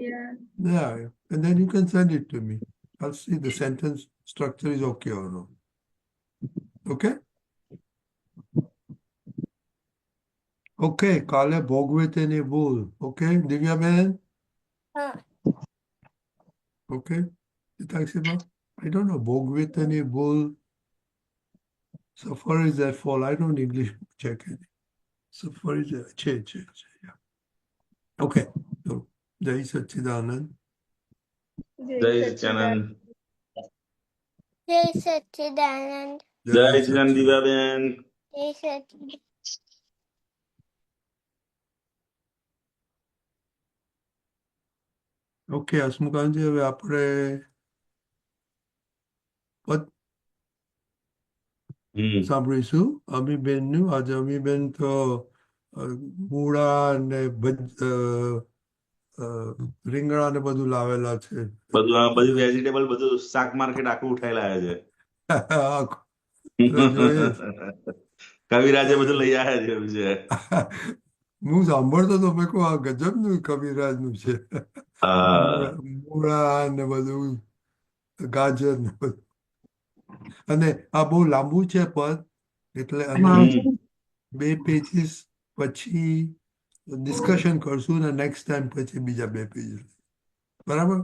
[SPEAKER 2] Yeah.
[SPEAKER 1] Yeah, and then you can send it to me. I'll see the sentence structure is okay or not. Okay? Okay, કાલે ભોગવે તેની ભૂલ. Okay, Divyaben? Okay. Itakshiba? I don't know. ભોગવે તેની ભૂલ. Suffer is that fall. I don't English check it. Suffer is that. Yeah. Okay. So, Jai Satchidanand.
[SPEAKER 3] જય સચ્ચિદાનંદ.
[SPEAKER 4] Jai Satchidanand.
[SPEAKER 3] જય સચ્ચિદાનંદ દિવ્યાબેન.
[SPEAKER 4] Jai Satchidanand.
[SPEAKER 1] Okay હસમુખાનજી, હવે આપણે સાંભળીશું અમીબેનનું. આજે અમીબેન તો મૂળા ને રીંગણા ને બધું લાવેલા છે.
[SPEAKER 3] બધું વેજીટેબલ બધું શાક માર્કેટ આખું ઉઠાઈ લાયા છે.
[SPEAKER 1] જોઈએ
[SPEAKER 3] કવિરાજે બધું લઈ આવ્યા છે.
[SPEAKER 1] હું સાંભળતો તો મેં કહું આ ગજબનું કવિરાજનું છે. મૂળા ને બધું, ગાજર ને બધું. અને આ બહુ લાંબુ છે પદ, એટલે 2 પેજીસ પછી ડિસ્કશન કરશું ને નેક્સ્ટ ટાઈમ પછી બીજા 2 પેજીસ. બરાબર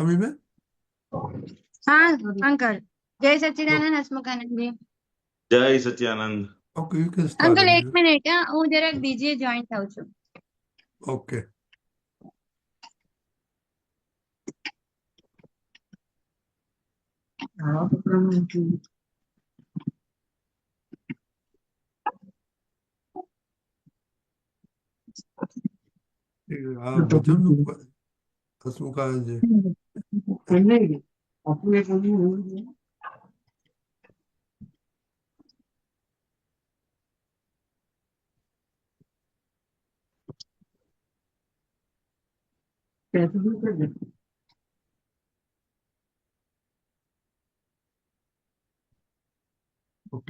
[SPEAKER 1] અમીબેન?
[SPEAKER 6] હા અંકલ. જય સચ્ચિદાનંદ હસમુખાનંદજી.
[SPEAKER 3] જય Sachchidanand.
[SPEAKER 1] Okay, you can start.
[SPEAKER 6] Uncle એક મિનિટ, હું જરાક બીજી જોઈન થાઉં છું.
[SPEAKER 1] ઓકે. આ ભજનનું પદ હસમુખાનજી.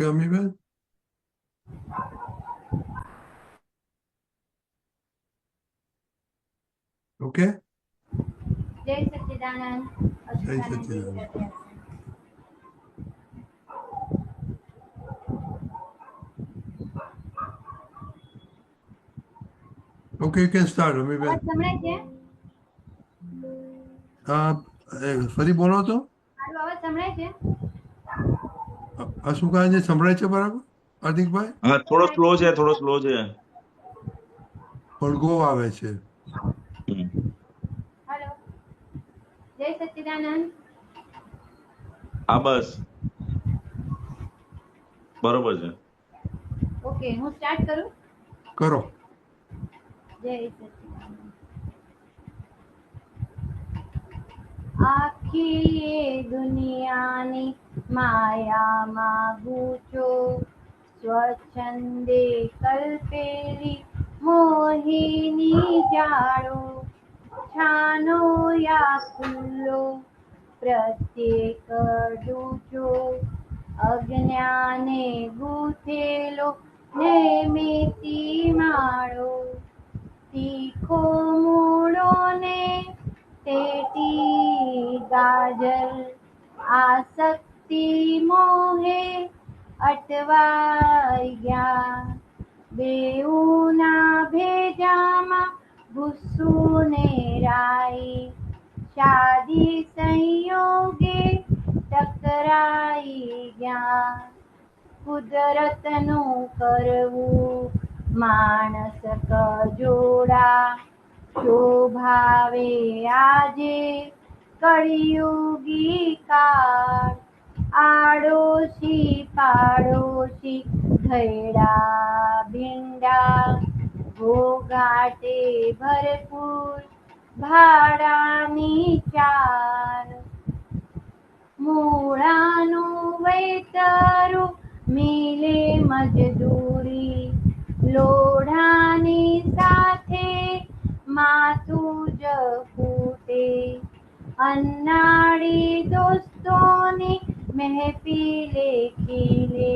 [SPEAKER 1] ઓકે અમીબેન? ઓકે,
[SPEAKER 6] જય સચ્ચિદાનંદ.
[SPEAKER 1] જય Sachchidanand. Okay, you can start Amiben.
[SPEAKER 6] અવાજ સંભળાય છે?
[SPEAKER 1] ફરી બોલો તો.
[SPEAKER 6] મારો અવાજ સંભળાય છે?
[SPEAKER 1] હસમુખાજી સંભળાય છે બરાબર? હાર્દિકભાઈ?
[SPEAKER 3] હા, થોડો સ્લો છે, થોડો સ્લો છે.
[SPEAKER 1] પડઘો આવે છે.
[SPEAKER 6] હાલો, જય સચ્ચિદાનંદ.
[SPEAKER 3] હા, બસ બરોબર છે.
[SPEAKER 6] ઓકે, હું સ્ટાર્ટ કરું.
[SPEAKER 1] કરો.
[SPEAKER 6] જય સચ્ચિદાનંદ. આખી એ દુનિયાની માયામાં ગૂંચો સ્વચ્છંદે કલ્પેલી મોહિની જાળો છાનો યા ખુલ્લો પ્રત્યેક ડૂચો અજ્ઞાને ગૂંથેલો નેમિતી માળો તીખો મૂળો ને તેટી ગાજર આસક્તિ મોહે અટવાઈ ગયા બેઉના ભેજામાં ભૂસું ને રાઈ શાદી સંયોગે ટકરાઈ ગયા કુદરતનું કરવું માણસ કજોડા શોભાવે આજે કળિયુગી કાળ આડોશી પાડોશી ઘયડા ભીંડા ઘોઘાટે ભરપૂર ભાડાની ચાર મૂળાનું વૈતરું મિલે મજદૂરી લોઢાની સાથે માથું જ ફૂટે અનાળી દોસ્તોની મહેફિલે ખીલે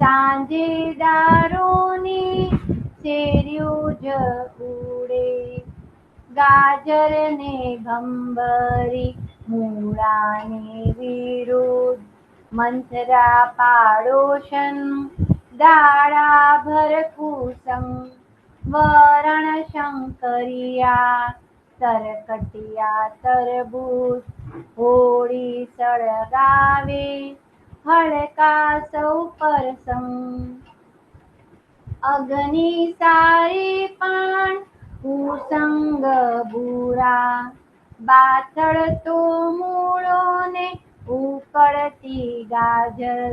[SPEAKER 6] સાંજે દારૂની શેરીઓ જ ઉડે ગાજર ને ગંભરી મૂળાની વિરુદ્ધ મંથરા પાડોશન દાડા ભરકુસમ વરણ શંકરિયા તરકટિયા તરબૂચ હોળી સળગાવે હળકા સૌ પરસંગ અગ્નિ સારી પણ કુસંગ બુરા બાથળ તો મૂળોને ઉકળતી ગાજર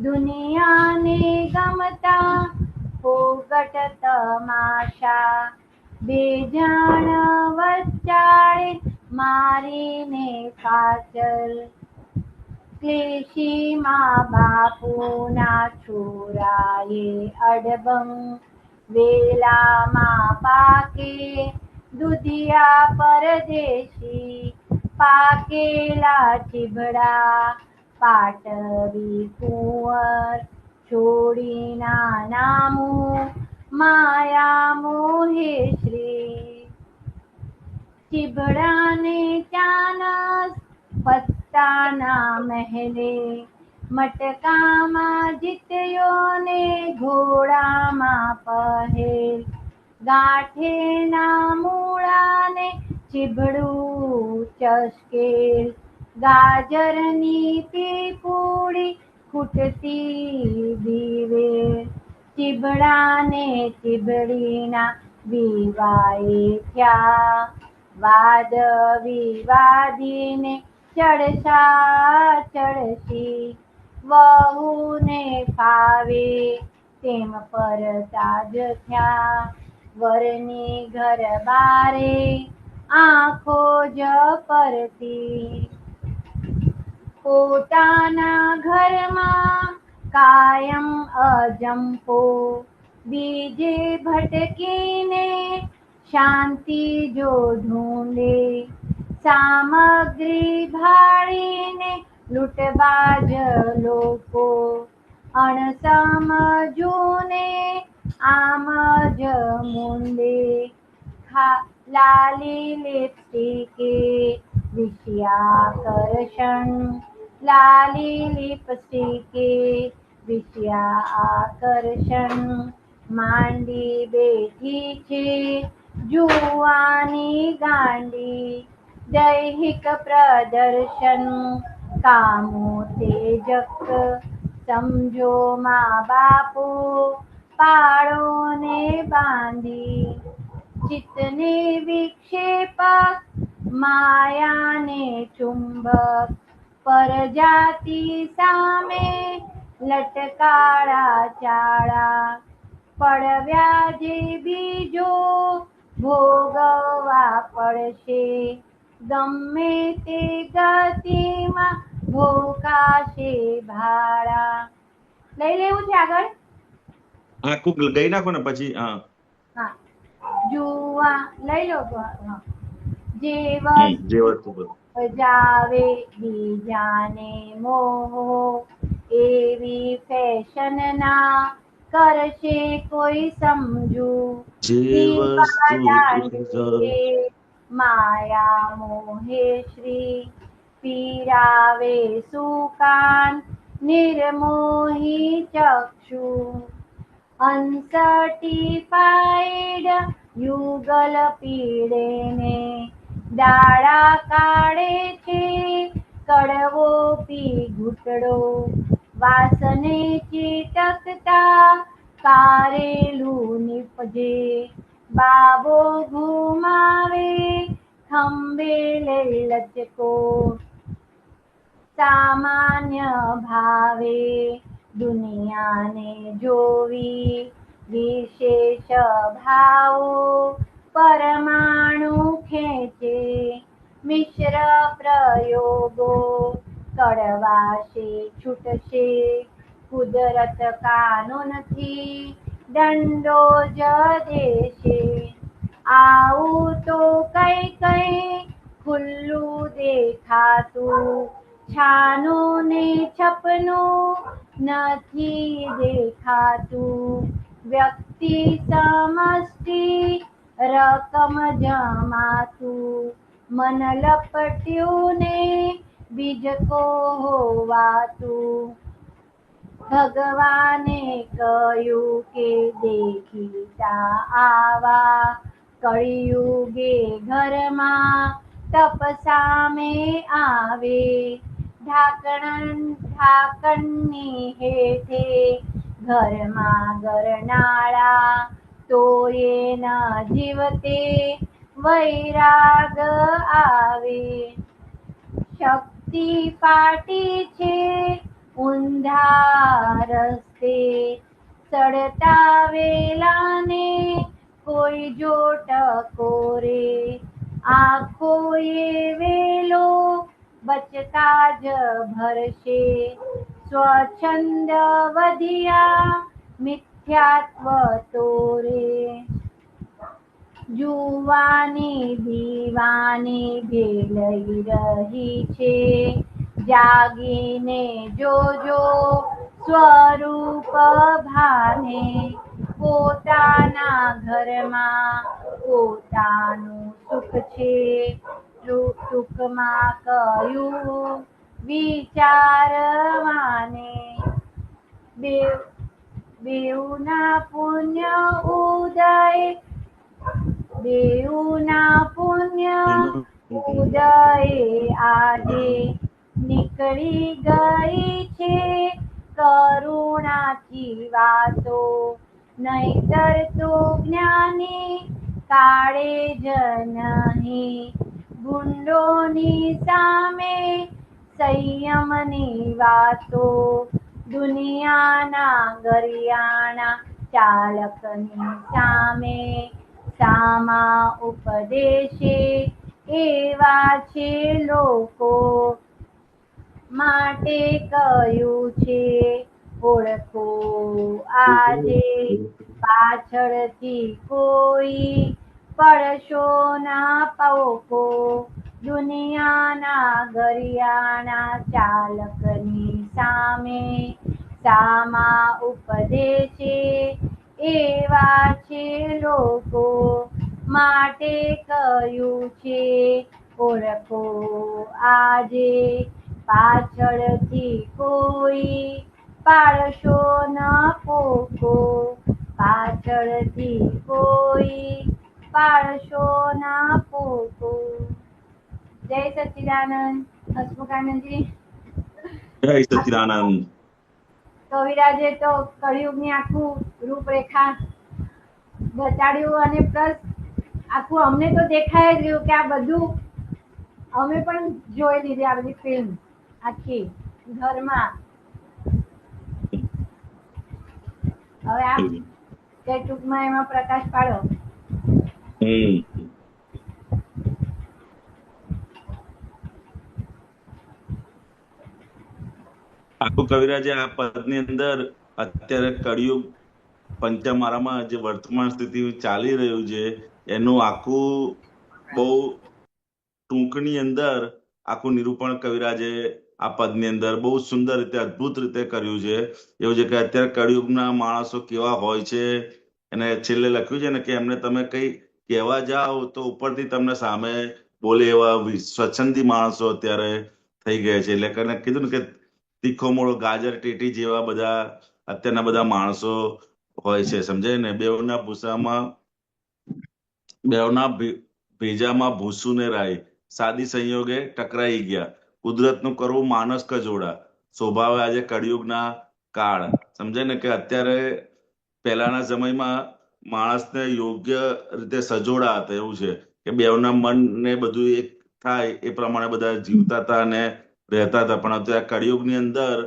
[SPEAKER 6] દુનિયાને ગમતા ફોગટ તમાશા બેજાણ વચાળે મારીને કાચર ક્લેશી મા બાપુના છોરાએ અડબંગ વેલામાં પાકે દુધિયા પરદેશી પાકેલા ચીભડા પાટવી કુંવર છોડીના નામું માયા મોહે શ્રી ચીભડાને ચાનસ પત્તાના મહેલે મટકામાં જીત્યોને ઘોડામાં પહેલ ગાંઠેના મૂળાને ચીભડું ચસકેલ ગાજરની પીપુડી ખૂટતી દીવે ચીભડાને ચીભડીના વિવાએ થયા વાદ વિવાદીને ચડશા ચડશી વહુને ફાવે તેમ પરતા જ થયા વરની ઘર બારે આંખો જ પરતી પોતાના ઘરમાં કાયમ અજંપો બીજે ભટકીને શાંતિ જો ઢૂંઢે સામગ્રી ભાળીને લૂંટબાજ લોકો અણસમજુને આમ જ મૂંડે લાલી લિપસ્ટિકે વિષયાકર્ષણ લાલી લિપસ્ટિકે વિષયાકર્ષણ માંડી બેઠી છે જુવાની ગાંડી દૈહિક પ્રદર્શન કામો તેજક સમજો મા બાપુ પાડો ને બાંધી ચિત્તને વિક્ષેપક માયાને ચુંબક પરજાતિ સામે લટકાળા ચાળા પડવ્યા જે બીજો ભોગવવા પડશે ગમે તે ગતિમાં ભોકાશે ભાડા. લઈ લેવું છે આગળ.
[SPEAKER 3] આખું ગઈ નાખો ને પછી. હા,
[SPEAKER 6] જુવા લઈ લો. જે
[SPEAKER 3] જે વસ્તુ
[SPEAKER 6] જાવે બીજાને મોહ એવી ફેશન ના કરશે કોઈ સમજુ
[SPEAKER 3] જે વસ્તુ
[SPEAKER 6] માયા મોહે શ્રી પીરાવે સુકાન નિર્મોહી ચક્ષુ અનસર્ટિફાઈડ યુગલ પીડેને દાડા કાઢે છે કડવો પી ઘૂંટડો વાસને ચીટકતા કારેલું નીપજે બાબો ઘુમાવે ખંભે લઈ લચકો સામાન્ય ભાવે દુનિયાને જોવી વિશેષ ભાવો પરમાણુ ખેંચે મિશ્ર પ્રયોગો કડવાશે છૂટશે કુદરત કાનૂનથી દંડો જ દેશે આવું તો કઈ કઈ ખુલ્લું દેખાતું છાનું ને છપનું નથી દેખાતું વ્યક્તિ સમષ્ટિ રકમ જમાતું મન લપટ્યું ને બીજકો હોવાતું ભગવાને કહ્યું કે દેખીતા આવા કળિયુગે ઘરમાં તપ સામે આવે ઢાંકણની હેઠે ઘરમાં ગરનાળા તો ન જીવતે વૈરાગ આવે શક્તિ ફાટી છે ઊંધા રસ્તે સડતા વેલાને કોઈ જો ટકોરે આખો એ વેલો બચકા જ ભરશે સ્વચ્છંદ વધ્યા મિથ્યાત્વ તોરે જુવાની દીવાની ભેલઈ રહી છે જાગીને જોજો સ્વરૂપ ભાને પોતાના ઘરમાં પોતાનું સુખ છે ટૂંકમાં કહ્યું વિચારવાને બેઉના પુણ્ય ઉદય આજે નીકળી ગઈ છે કરુણાથી વાતો નહીતર તો જ્ઞાની કાળે જ નહીં ગુંડોની સામે સંયમની વાતો દુનિયાના ગરિયાણા ચાલકની સામે સામા ઉપદેશે એવા છે લોકો માટે કહ્યું છે ઓળખો આજે પાછળથી કોઈ પડશો ના પોકો દુનિયાના ગરિયાણા ચાલકની સામે સામા ઉપજે છે એવા છે લોકો, માટે કહ્યું છે ઓળખો આજે, પાછળથી કોઈ પાડશો ન પોકો, પાછળથી કોઈ પાડશો ના પોકો. જય સચ્ચિદાનંદ. હસમુખાનંદજી.
[SPEAKER 3] જય સચ્ચિદાનંદ.
[SPEAKER 6] કવિરાજે તો કળિયુગની આખું રૂપરેખા બતાડ્યું, અને પ્લસ આખું અમને તો દેખાય જ રહ્યું કે આ બધું અમે પણ જોઈ લીધી, આ બધી ફિલ્મ આખી ઘરમાં. હવે આપ તે ટૂંકમાં એમાં પ્રકાશ પાડો.
[SPEAKER 3] આખું કવિરાજે આ પદની અંદર અત્યારે કળિયુગ પંચમારામાં જે વર્તમાન સ્થિતિ ચાલી રહ્યું છે એનું આખું બહુ ટૂંકની અંદર આખું નિરૂપણ કવિરાજે આ પદની અંદર બહુ સુંદર રીતે અદ્ભુત રીતે કર્યું છે. એવું છે કે અત્યારે કળિયુગના માણસો કેવા હોય છે, અને છેલ્લે લખ્યું છે ને કે એમને તમે કઈ કહેવા જાઓ તો ઉપરથી તમને સામે બોલે એવા સ્વચ્છંદી માણસો અત્યારે થઈ ગયા છે. એટલે કીધું ને કે તીખો મોળો ગાજર ટેટી જેવા બધા અત્યારના બધા માણસો હોય છે, સમજાય ને. બેવના ભેજામાં ભૂસું ને રાય, સાદી સંયોગે ટકરાઈ ગયા, કુદરતનું કરવું માનસ કજોડા, સ્વભાવે આજે કળિયુગના કાળ. સમજાય ને કે અત્યારે પહેલાના સમયમાં માણસને યોગ્ય રીતે સજોડા હતા. એવું છે કે બેવના મન ને બધું એક થાય એ પ્રમાણે બધા જીવતા હતા અને રહેતા હતા. પણ અત્યારે કળિયુગની અંદર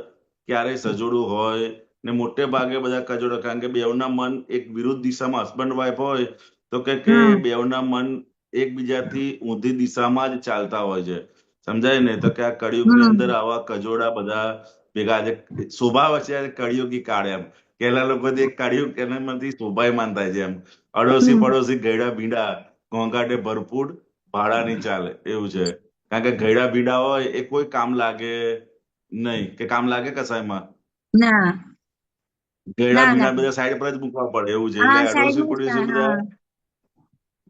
[SPEAKER 3] ક્યારેય સજોડું હોય ને મોટે ભાગે બધા કજોડા, કારણ કે બેવના મન એક વિરુદ્ધ દિશામાં હસબન્ડ વાઈફ હોય તો કે બેવના મન એકબીજાથી ઊંધી દિશામાં જ ચાલતા હોય છે, સમજાય ને. તો કે આ કળિયુગની અંદર આવા કજોડા બધા ભેગા છે. સ્વભાવ છે કળિયુગી કાળ. એમ પેલા લોકો કળિયુગ એનામાંથી શોભાયમાન થાય છે. એમ અડોશી પડોશી ગયડા ભીંડા, ઘોંઘાટે ભરપૂર ભાડાની ચાલે. એવું છે, કારણ કે ગયડા ભીંડા હોય એ કોઈ કામ લાગે નહીં. કે કામ લાગે કસાયમાં?
[SPEAKER 7] ના.
[SPEAKER 3] ગયડા ભીંડા બધા સાઈડ પર જ મૂકવા પડે. એવું છે. એટલે અડોશી પડોશી બધા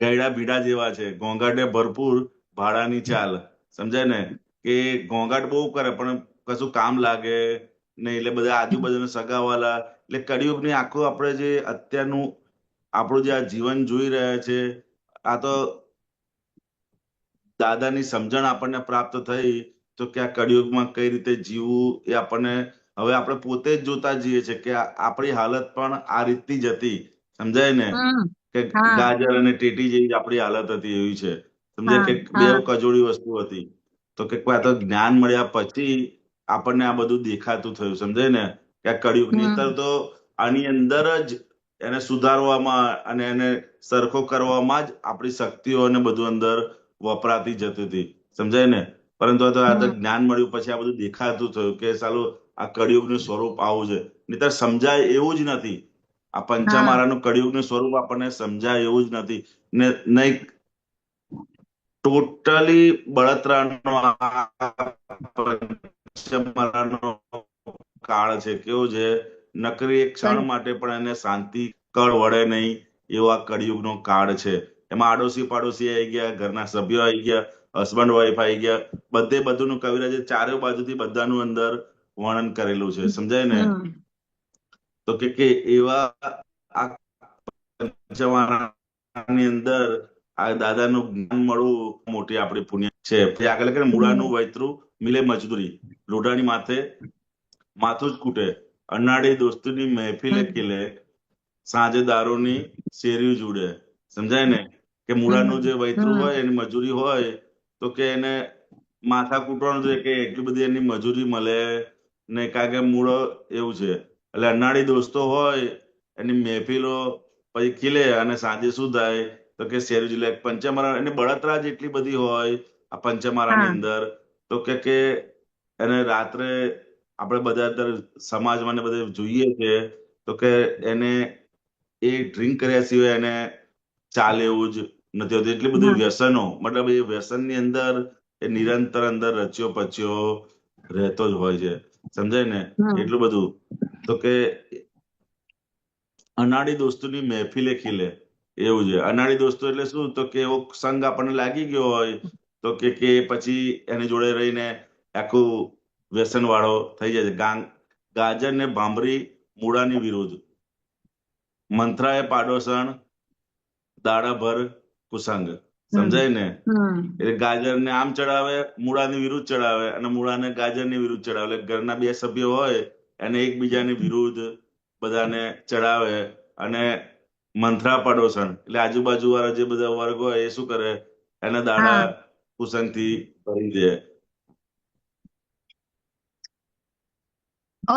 [SPEAKER 3] ગયડા ભીંડા જેવા છે. ઘોંઘાટે ભરપૂર ભાડાની ચાલ. સમજાય ને કે ઘોંઘાટ બહુ કરે પણ કશું કામ લાગે નહીં. એટલે બધા આજુબાજુના સગાવાલા. એટલે કળિયુગની આખું આપણે જે અત્યારનું આપણું જે આ જીવન જોઈ રહ્યા છે, આ તો દાદાની સમજણ આપણને પ્રાપ્ત થઈ તો કે આ કળિયુગમાં કઈ રીતે જીવવું એ આપણને હવે આપણે પોતે જ જોતા જઈએ છે કે આપણી હાલત પણ આ રીતની જ હતી. સમજાય ને કે ગાજર અને ટેટી જેવી આપણી હાલત હતી. એવી છે, સમજાય કે બે કજોડી વસ્તુ હતી. તો કે કોઈ આ તો જ્ઞાન મળ્યા પછી આપણને આ બધું દેખાતું થયું. સમજાય ને કે આ કળિયુગની અંદર તો આની અંદર જ એને સુધારવામાં અને એને સરખો કરવામાં જ આપણી શક્તિઓ અને બધું અંદર વપરાતી જતી હતી. સમજાય ને. પરંતુ આ તો જ્ઞાન મળ્યું પછી આ બધું દેખાતું થયું કે સાલું આ કળિયુગનું સ્વરૂપ આવું છે. નહીંતર સમજાય એવું જ નથી. આ પંચમારાનું કળિયુગનું સ્વરૂપ આપણને સમજાય એવું જ નથી ને. નહીં ટોટલી બળતરાનો પંચમારાનો કાળ છે. કેવો છે? નકરી એક ક્ષણ માટે પણ એને શાંતિ કળ વળે નહીં એવો આ કળિયુગનો કાળ છે. એમાં આડોશી પાડોશી આવી ગયા, ઘરના સભ્યો આવી ગયા, હસબન્ડ વાઈફ આવી ગયા, બધે બધુંનું કવિરાજે ચારે બાજુથી બધાનું અંદર વર્ણન કરેલું છે. સમજાય ને. તો કે એવા આ પંચમારાની અંદર આ દાદાનું જ્ઞાન મળવું મોટી આપણી પુણ્ય છે. આગળ કે મૂળાનું વૈતરું મિલે મજદૂરી, લોઢાની માથે માથું જ કૂટે, અનાડી દોસ્તીની મહેફિલે ખીલે, સાંજે દારૂની શેરીઓ જુડે. સમજાય ને કે મૂળાનું જે વૈતરું હોય એની મજૂરી હોય તો કે એને માથા કૂટવાનું છે કે એટલી બધી એની મજૂરી મળે નહીં, કારણ કે મૂળો એવું છે. એટલે અનાડી દોસ્તો હોય એની મહેફિલો પછી ખીલે અને સાંજે શું થાય તો કે શેરી જુલે. પંચમારા એની બળતરા જ એટલી બધી હોય આ પંચમારાની અંદર. તો કે એને રાત્રે આપણે બધા અંદર સમાજમાં બધે જોઈએ છે તો કે એને એ ડ્રિંક કર્યા સિવાય એને ચાલે એવું જ નથી હોતું. એટલી બધી વ્યસનો, મતલબ એ વ્યસનની અંદર એ નિરંતર અંદર રચ્યો પચ્યો રહેતો જ હોય છે. સમજાય ને એટલું બધું. તો કે અનાડી દોસ્તોની મહેફિલે ખીલે, એવું છે. અનાડી દોસ્તો એટલે શું? તો કે એવો સંગ આપણને લાગી ગયો હોય તો કે પછી એની જોડે રહીને આખું વ્યસન વાળો થઈ જાય છે. ગાજર ને ભાંભરી મૂળાની વિરુદ્ધ, મંથરાએ પાડોશણ દાડાભર કુસંગ. સમજાય ને? એટલે ગાજરને આમ ચડાવે, મૂળાની વિરુદ્ધ ચડાવે, અને મૂળાને ગાજરની વિરુદ્ધ ચડાવે. એટલે ઘરના બે સભ્યો હોય એને એકબીજાની વિરુદ્ધ બધાને ચડાવે. અને મંથરા પડોશણ એટલે આજુબાજુ વાળા જે બધા વર્ગ હોય એ શું કરે? એને દાડા
[SPEAKER 7] હા
[SPEAKER 3] કુસંગથી ભરી દે.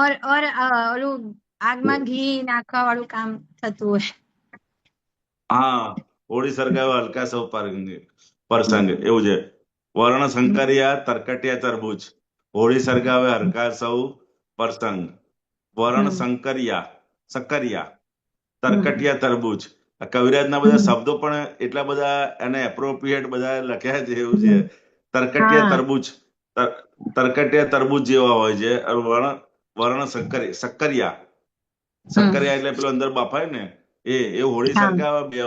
[SPEAKER 7] ઓર ઓલું આગમાં ઘી નાખવા વાળું કામ થતું હોય.
[SPEAKER 3] હા, હોળી સળગાવે હલકા સૌ પ્રસંગ, એવું છે. વર્ણ સંકરિયા તરકટિયા તરબૂચ, હોળી સળગાવે હલકા સૌ પ્રસંગ. વર્ણ સંકરિયા તરકટિયા તરબૂચ. આ કવિરાજના બધા શબ્દો પણ એટલા બધા એને એપ્રોપ્રિએટ બધા લખ્યા છે, એવું છે. તરકટિયા
[SPEAKER 7] હા
[SPEAKER 3] તરબૂચ, તરકટિયા તરબૂચ જેવા હોય છે. વર્ણ સક્કરિયા એટલે પેલો અંદર બફાય ને એ હોળી
[SPEAKER 7] હા
[SPEAKER 3] સળગાવે બે,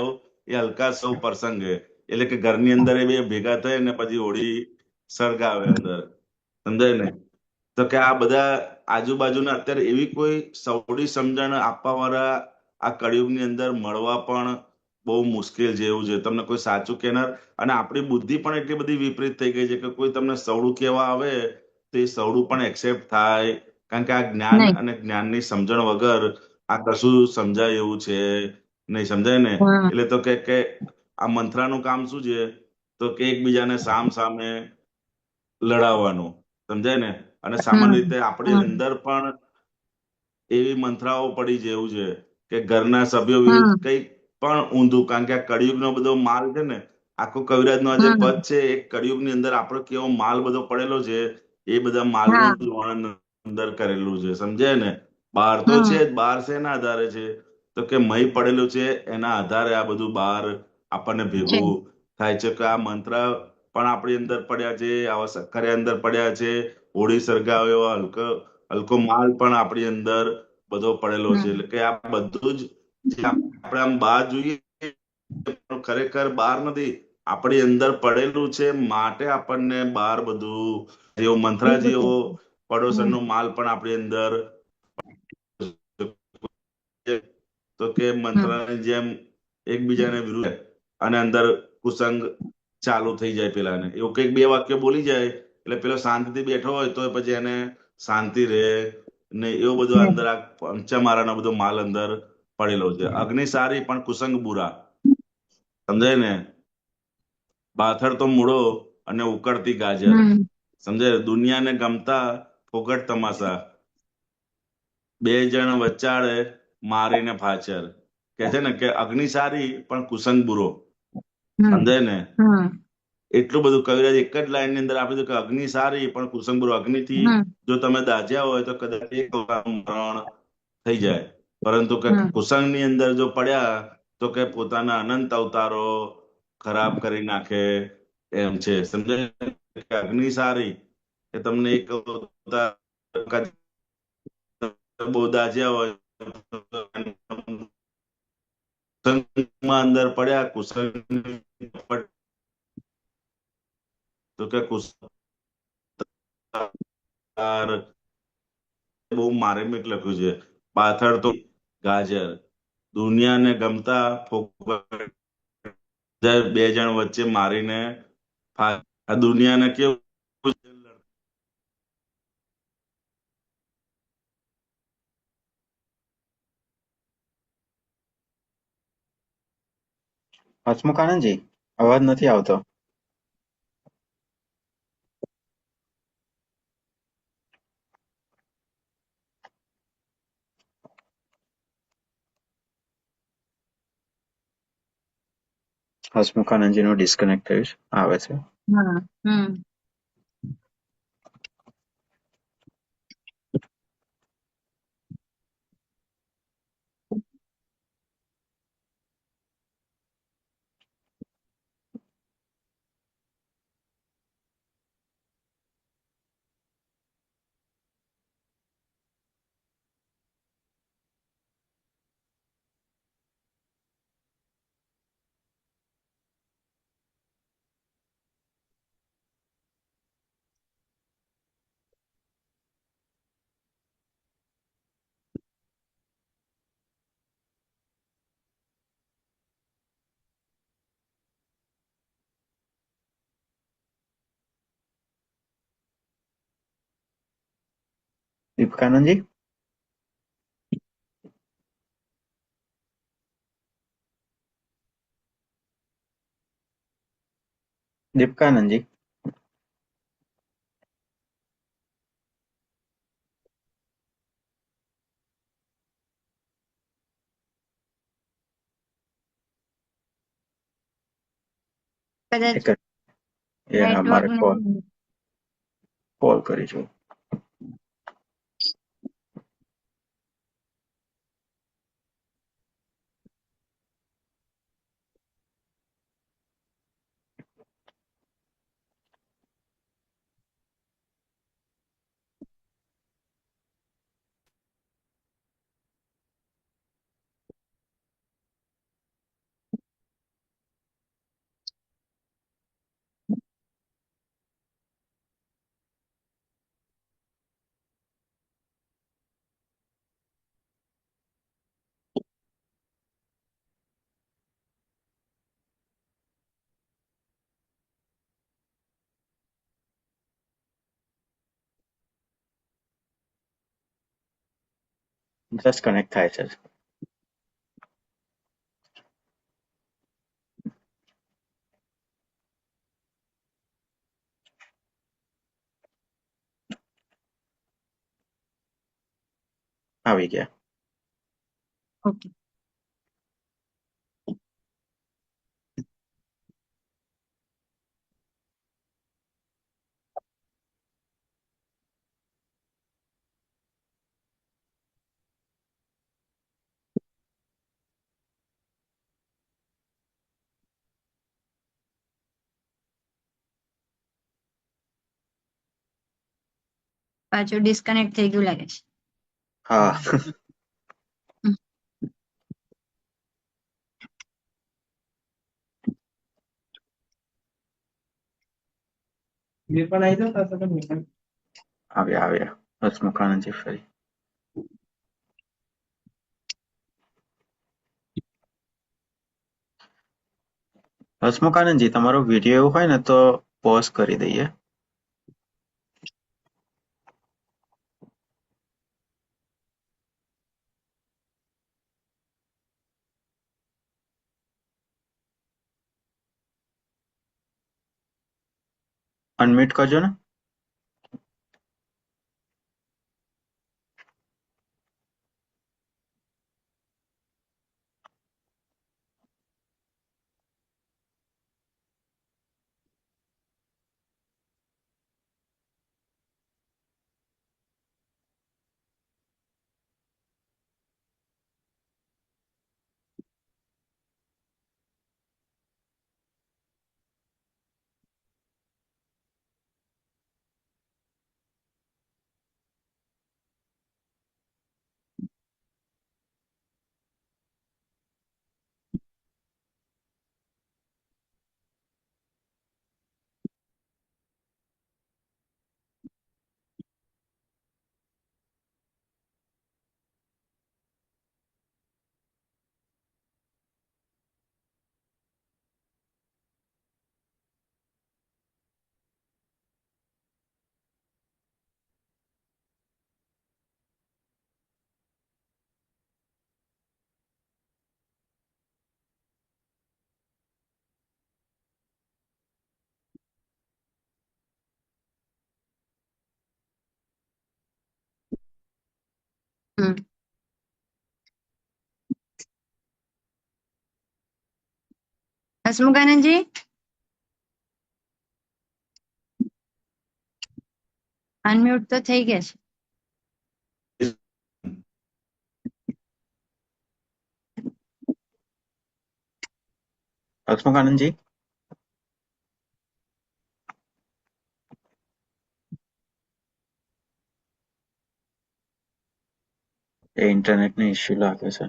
[SPEAKER 3] એ હલકા સૌ પ્રસંગ. એટલે કે ઘરની અંદર એ બે ભેગા થાય ને પછી હોળી સળગાવે અંદર. સમજાય ને? તો કે આ બધા આજુબાજુના અત્યારે એવી કોઈ સવડી સમજણ આપવા વાળા આ કળિયુગની અંદર મળવા પણ બહુ મુશ્કેલ છે, એવું છે. તમને કોઈ સાચું કહેનાર, અને આપણી બુદ્ધિ પણ એટલી બધી વિપરીત થઈ ગઈ છે કે કોઈ તમને સવડું કહેવા આવે તો એ સવડું પણ એક્સેપ્ટ થાય. કારણ કે આ જ્ઞાન
[SPEAKER 7] નહીં.
[SPEAKER 3] અને જ્ઞાનની સમજણ વગર આ કશું સમજાય એવું છે નહીં. સમજાય ને? એટલે તો કે આ મંત્રાનું કામ શું છે? તો કે એકબીજાને સામ સામે લડાવવાનું. સમજાય ને? અને સામાન્ય રીતે આપણી અંદર પણ એવી મંત્રાઓ પડી જેવું છે કે ઘરના સભ્યો વિરુદ્ધ કંઈક પણ ઊંધું. કારણ કે આ કળિયુગનો બધો માલ છે ને, આખો કવિરાજનો આ જે પદ છે એ કળિયુગની અંદર આપણો કેવો માલ બધો પડેલો છે એ બધા માલનું
[SPEAKER 7] હા
[SPEAKER 3] જ વર્ણન અંદર કરેલું છે. સમજાય ને? બહાર તો છે જ, બહાર શેના આધારે છે? તો કે મહી પડેલું છે એના આધારે આ બધું બહાર આપણને
[SPEAKER 7] છે.
[SPEAKER 3] ભેગું થાય છે. કે આ મંત્ર પણ આપણી અંદર પડ્યા છે, આવા સક્કરિયા અંદર પડ્યા છે, હોળી સળગાવે એવો હલકો માલ પણ આપણી અંદર બધો પડેલો છે. એટલે કે આ બધું જ જે આપણે આમ બહાર જોઈએ પણ ખરેખર બહાર નથી, આપણી અંદર પડેલું છે. માટે આપણને બહાર બધું જેવો મંથરા જેવો પડોશરનો માલ પણ આપણી અંદર, તો કે મંત્રની જેમ એકબીજાને વિરુદ્ધ અને અંદર કુસંગ ચાલુ થઈ જાય. પેલાને એવું કંઈક બે વાક્ય બોલી જાય એટલે પેલો શાંતિથી બેઠો હોય તો પછી એને શાંતિ રહે ને. એવો બધો અંદર આ પંચમારાનો બધો માલ અંદર પડેલો છે. અગ્નિ સારી પણ કુસંગ બુરા. સમજાય ને? પાથર તો મૂળો અને ઉકળતી ગાજર. સમજાય? દુનિયાને ગમતા ફોગટ તમાશા, બે જણ વચાળે મારીને ફાચર. કે છે ને કે અગ્નિ સારી પણ કુસંગ બુરો. સમજાય ને? એટલું બધું કવિરાજ એક જ લાઈન ની અંદર આપી દીધું કે અગ્નિ સારી પણ કુસંગ બુરો. અગ્નિથી જો તમે દાઝ્યા હોય તો કદાચ એક મરણ થઈ જાય, પરંતુ કે કુસંગની અંદર જો પડ્યા તો કે પોતાના અનંત અવતારો ખરાબ કરી નાખે એમ છે. સમજાય? કે અગ્નિ સારી કે તમને એક અવતાર બહુ દાઝ્યા હોય કુસંગમાં અંદર પડ્યા, કુસંગ તો કે બહુ માર્મિક લખ્યું છે. પાથર તો ગાજર, દુનિયાને ગમતા ફોગટ, બે જણ વચ્ચે મારીને આ દુનિયાને કેવું
[SPEAKER 5] હસમુખ આનંદજી, અવાજ નથી આવતો. હસમુખ આનંદજીનું ડિસ્કનેક્ટ થયું છે. આવે છે. દીપકાનંદજી, દીપકાનંદજી,
[SPEAKER 7] કદાચ
[SPEAKER 5] એક જ એ
[SPEAKER 7] નેટવર્ક
[SPEAKER 5] મારે
[SPEAKER 7] નહીં.
[SPEAKER 5] કોલ કરી જોઉં. જસ્ટ કનેક્ટ થાય છે. આવી ગયા.
[SPEAKER 7] ઓકે. પાછું ડિસ્કનેક્ટ થઈ ગયું લાગે છે.
[SPEAKER 5] હા, આવ્યા હસમુખાનંદજી ફરી. હસમુખાનંદજી, તમારો વિડીયો એવું હોય ને તો પોઝ કરી દઈએ. અનમ્યુટ કરજો ને.
[SPEAKER 7] હમ. હસમુખાનંદજી, અનમ્યુટ તો થઈ ગયા છે.
[SPEAKER 5] હસમુખાનંદજી, એ ઇન્ટરનેટ ને ઇશ્યુ લાગે છે.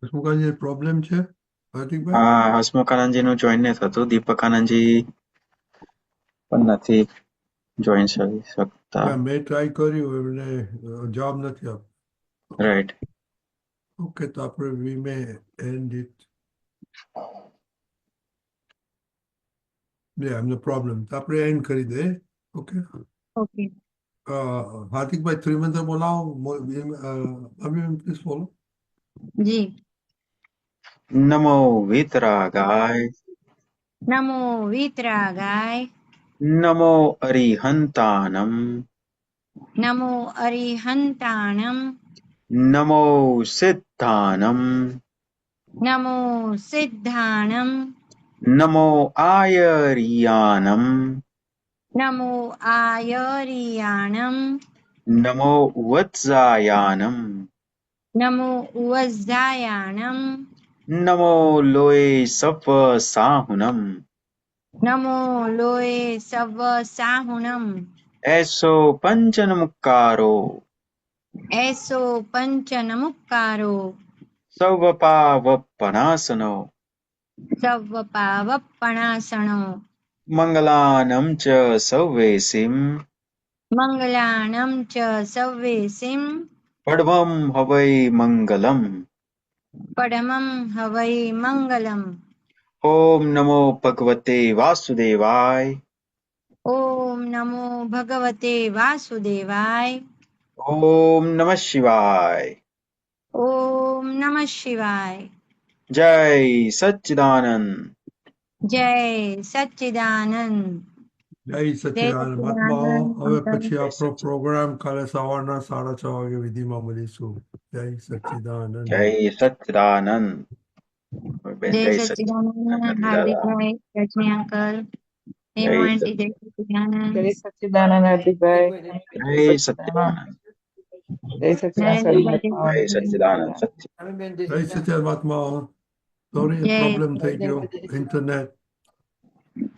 [SPEAKER 1] હસમુખાજી પ્રોબ્લેમ છે હાર્દિકભાઈ?
[SPEAKER 5] હા, હસમુખાનંદજી નું જોઈન નથી થતું. દીપકાનંદજી પણ નથી જોઈન થઈ શકતા.
[SPEAKER 1] મેં ટ્રાય કર્યું એમને જવાબ નથી આપતો.
[SPEAKER 5] રાઈટ.
[SPEAKER 1] ઓકે, તો આપણે we may end it. Yeah, no problem. તો આપણે એન્ડ કરી દે. ઓકે.
[SPEAKER 7] ઓકે.
[SPEAKER 1] હાર્દિકભાઈ ત્રિમંત્ર બોલાવો. પ્લીઝ બોલો.
[SPEAKER 7] જી.
[SPEAKER 5] નમો વિતરાગાય,
[SPEAKER 7] નમો વિતરાગાય,
[SPEAKER 5] નમો અરિહંતાનમ,
[SPEAKER 7] નમો અરિહંતાણમ,
[SPEAKER 5] નમો સિદ્ધાનમ,
[SPEAKER 7] નમો સિદ્ધાણમ,
[SPEAKER 5] નમો આયરિયાનમ,
[SPEAKER 7] નમો આયરિયાણમ,
[SPEAKER 5] નમો વત્સાયાનમ,
[SPEAKER 7] નમો ઉવઝાયાણમ,
[SPEAKER 5] નમો લોય સવ સાહુનમ,
[SPEAKER 7] નમો લોય સવ સાહુણમ,
[SPEAKER 5] એસો પંચનમુક્કારો,
[SPEAKER 7] એસો પંચનમુક્કારો,
[SPEAKER 5] સવપાવપનાસનો,
[SPEAKER 7] સવ પાવપણાસણો,
[SPEAKER 5] મંગલાનમ ચ સૌવેસીમ,
[SPEAKER 7] મંગલાણમ ચ સવ્વેસિમ,
[SPEAKER 5] પડવમ હવૈ મંગલમ.
[SPEAKER 7] પડમમ હવૈ મંગલમ.
[SPEAKER 5] ઓમ નમો ભગવતે વાસુદેવાય,
[SPEAKER 7] ઓમ નમો ભગવતે વાસુદેવાય.
[SPEAKER 5] ઓમ નમઃ શિવાય.
[SPEAKER 7] ઓમ નમઃ શિવાય.
[SPEAKER 5] જય સચ્ચિદાનંદ.
[SPEAKER 7] જય સચ્ચિદાનંદ.
[SPEAKER 1] જય સચ્ચિદાનંદ. મહાત્માઓ, હવે પછી આપણો પ્રોગ્રામ કાલે સવારના 6:30 વાગે વિધિમાં મળીશું. જય સચ્ચિદાનંદ.
[SPEAKER 5] જય સચ્ચિદાનંદ.
[SPEAKER 7] જય સચ્ચિદાનંદ. હાર્દિકભાઈ, રજની અંકલ, હેમુ આંટી, જય સચ્ચિદાનંદ.
[SPEAKER 8] જય સચ્ચિદાનંદ હાર્દિકભાઈ.
[SPEAKER 5] જય સચ્ચિદાનંદ.
[SPEAKER 8] જય સચ્ચિદાનંદ.
[SPEAKER 5] જય સચ્ચિદાનંદ.
[SPEAKER 1] જય સચ્ચિદાનંદ મહાત્માઓ. સોરી,
[SPEAKER 7] જય.
[SPEAKER 1] પ્રોબ્લેમ થઈ ગયો. ઇન્ટરનેટ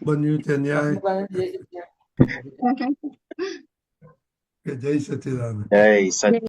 [SPEAKER 1] બન્યું તે ન્યાય. કે જય સચ્ચિદાનંદ.
[SPEAKER 5] જય સચ્ચિદાનંદ.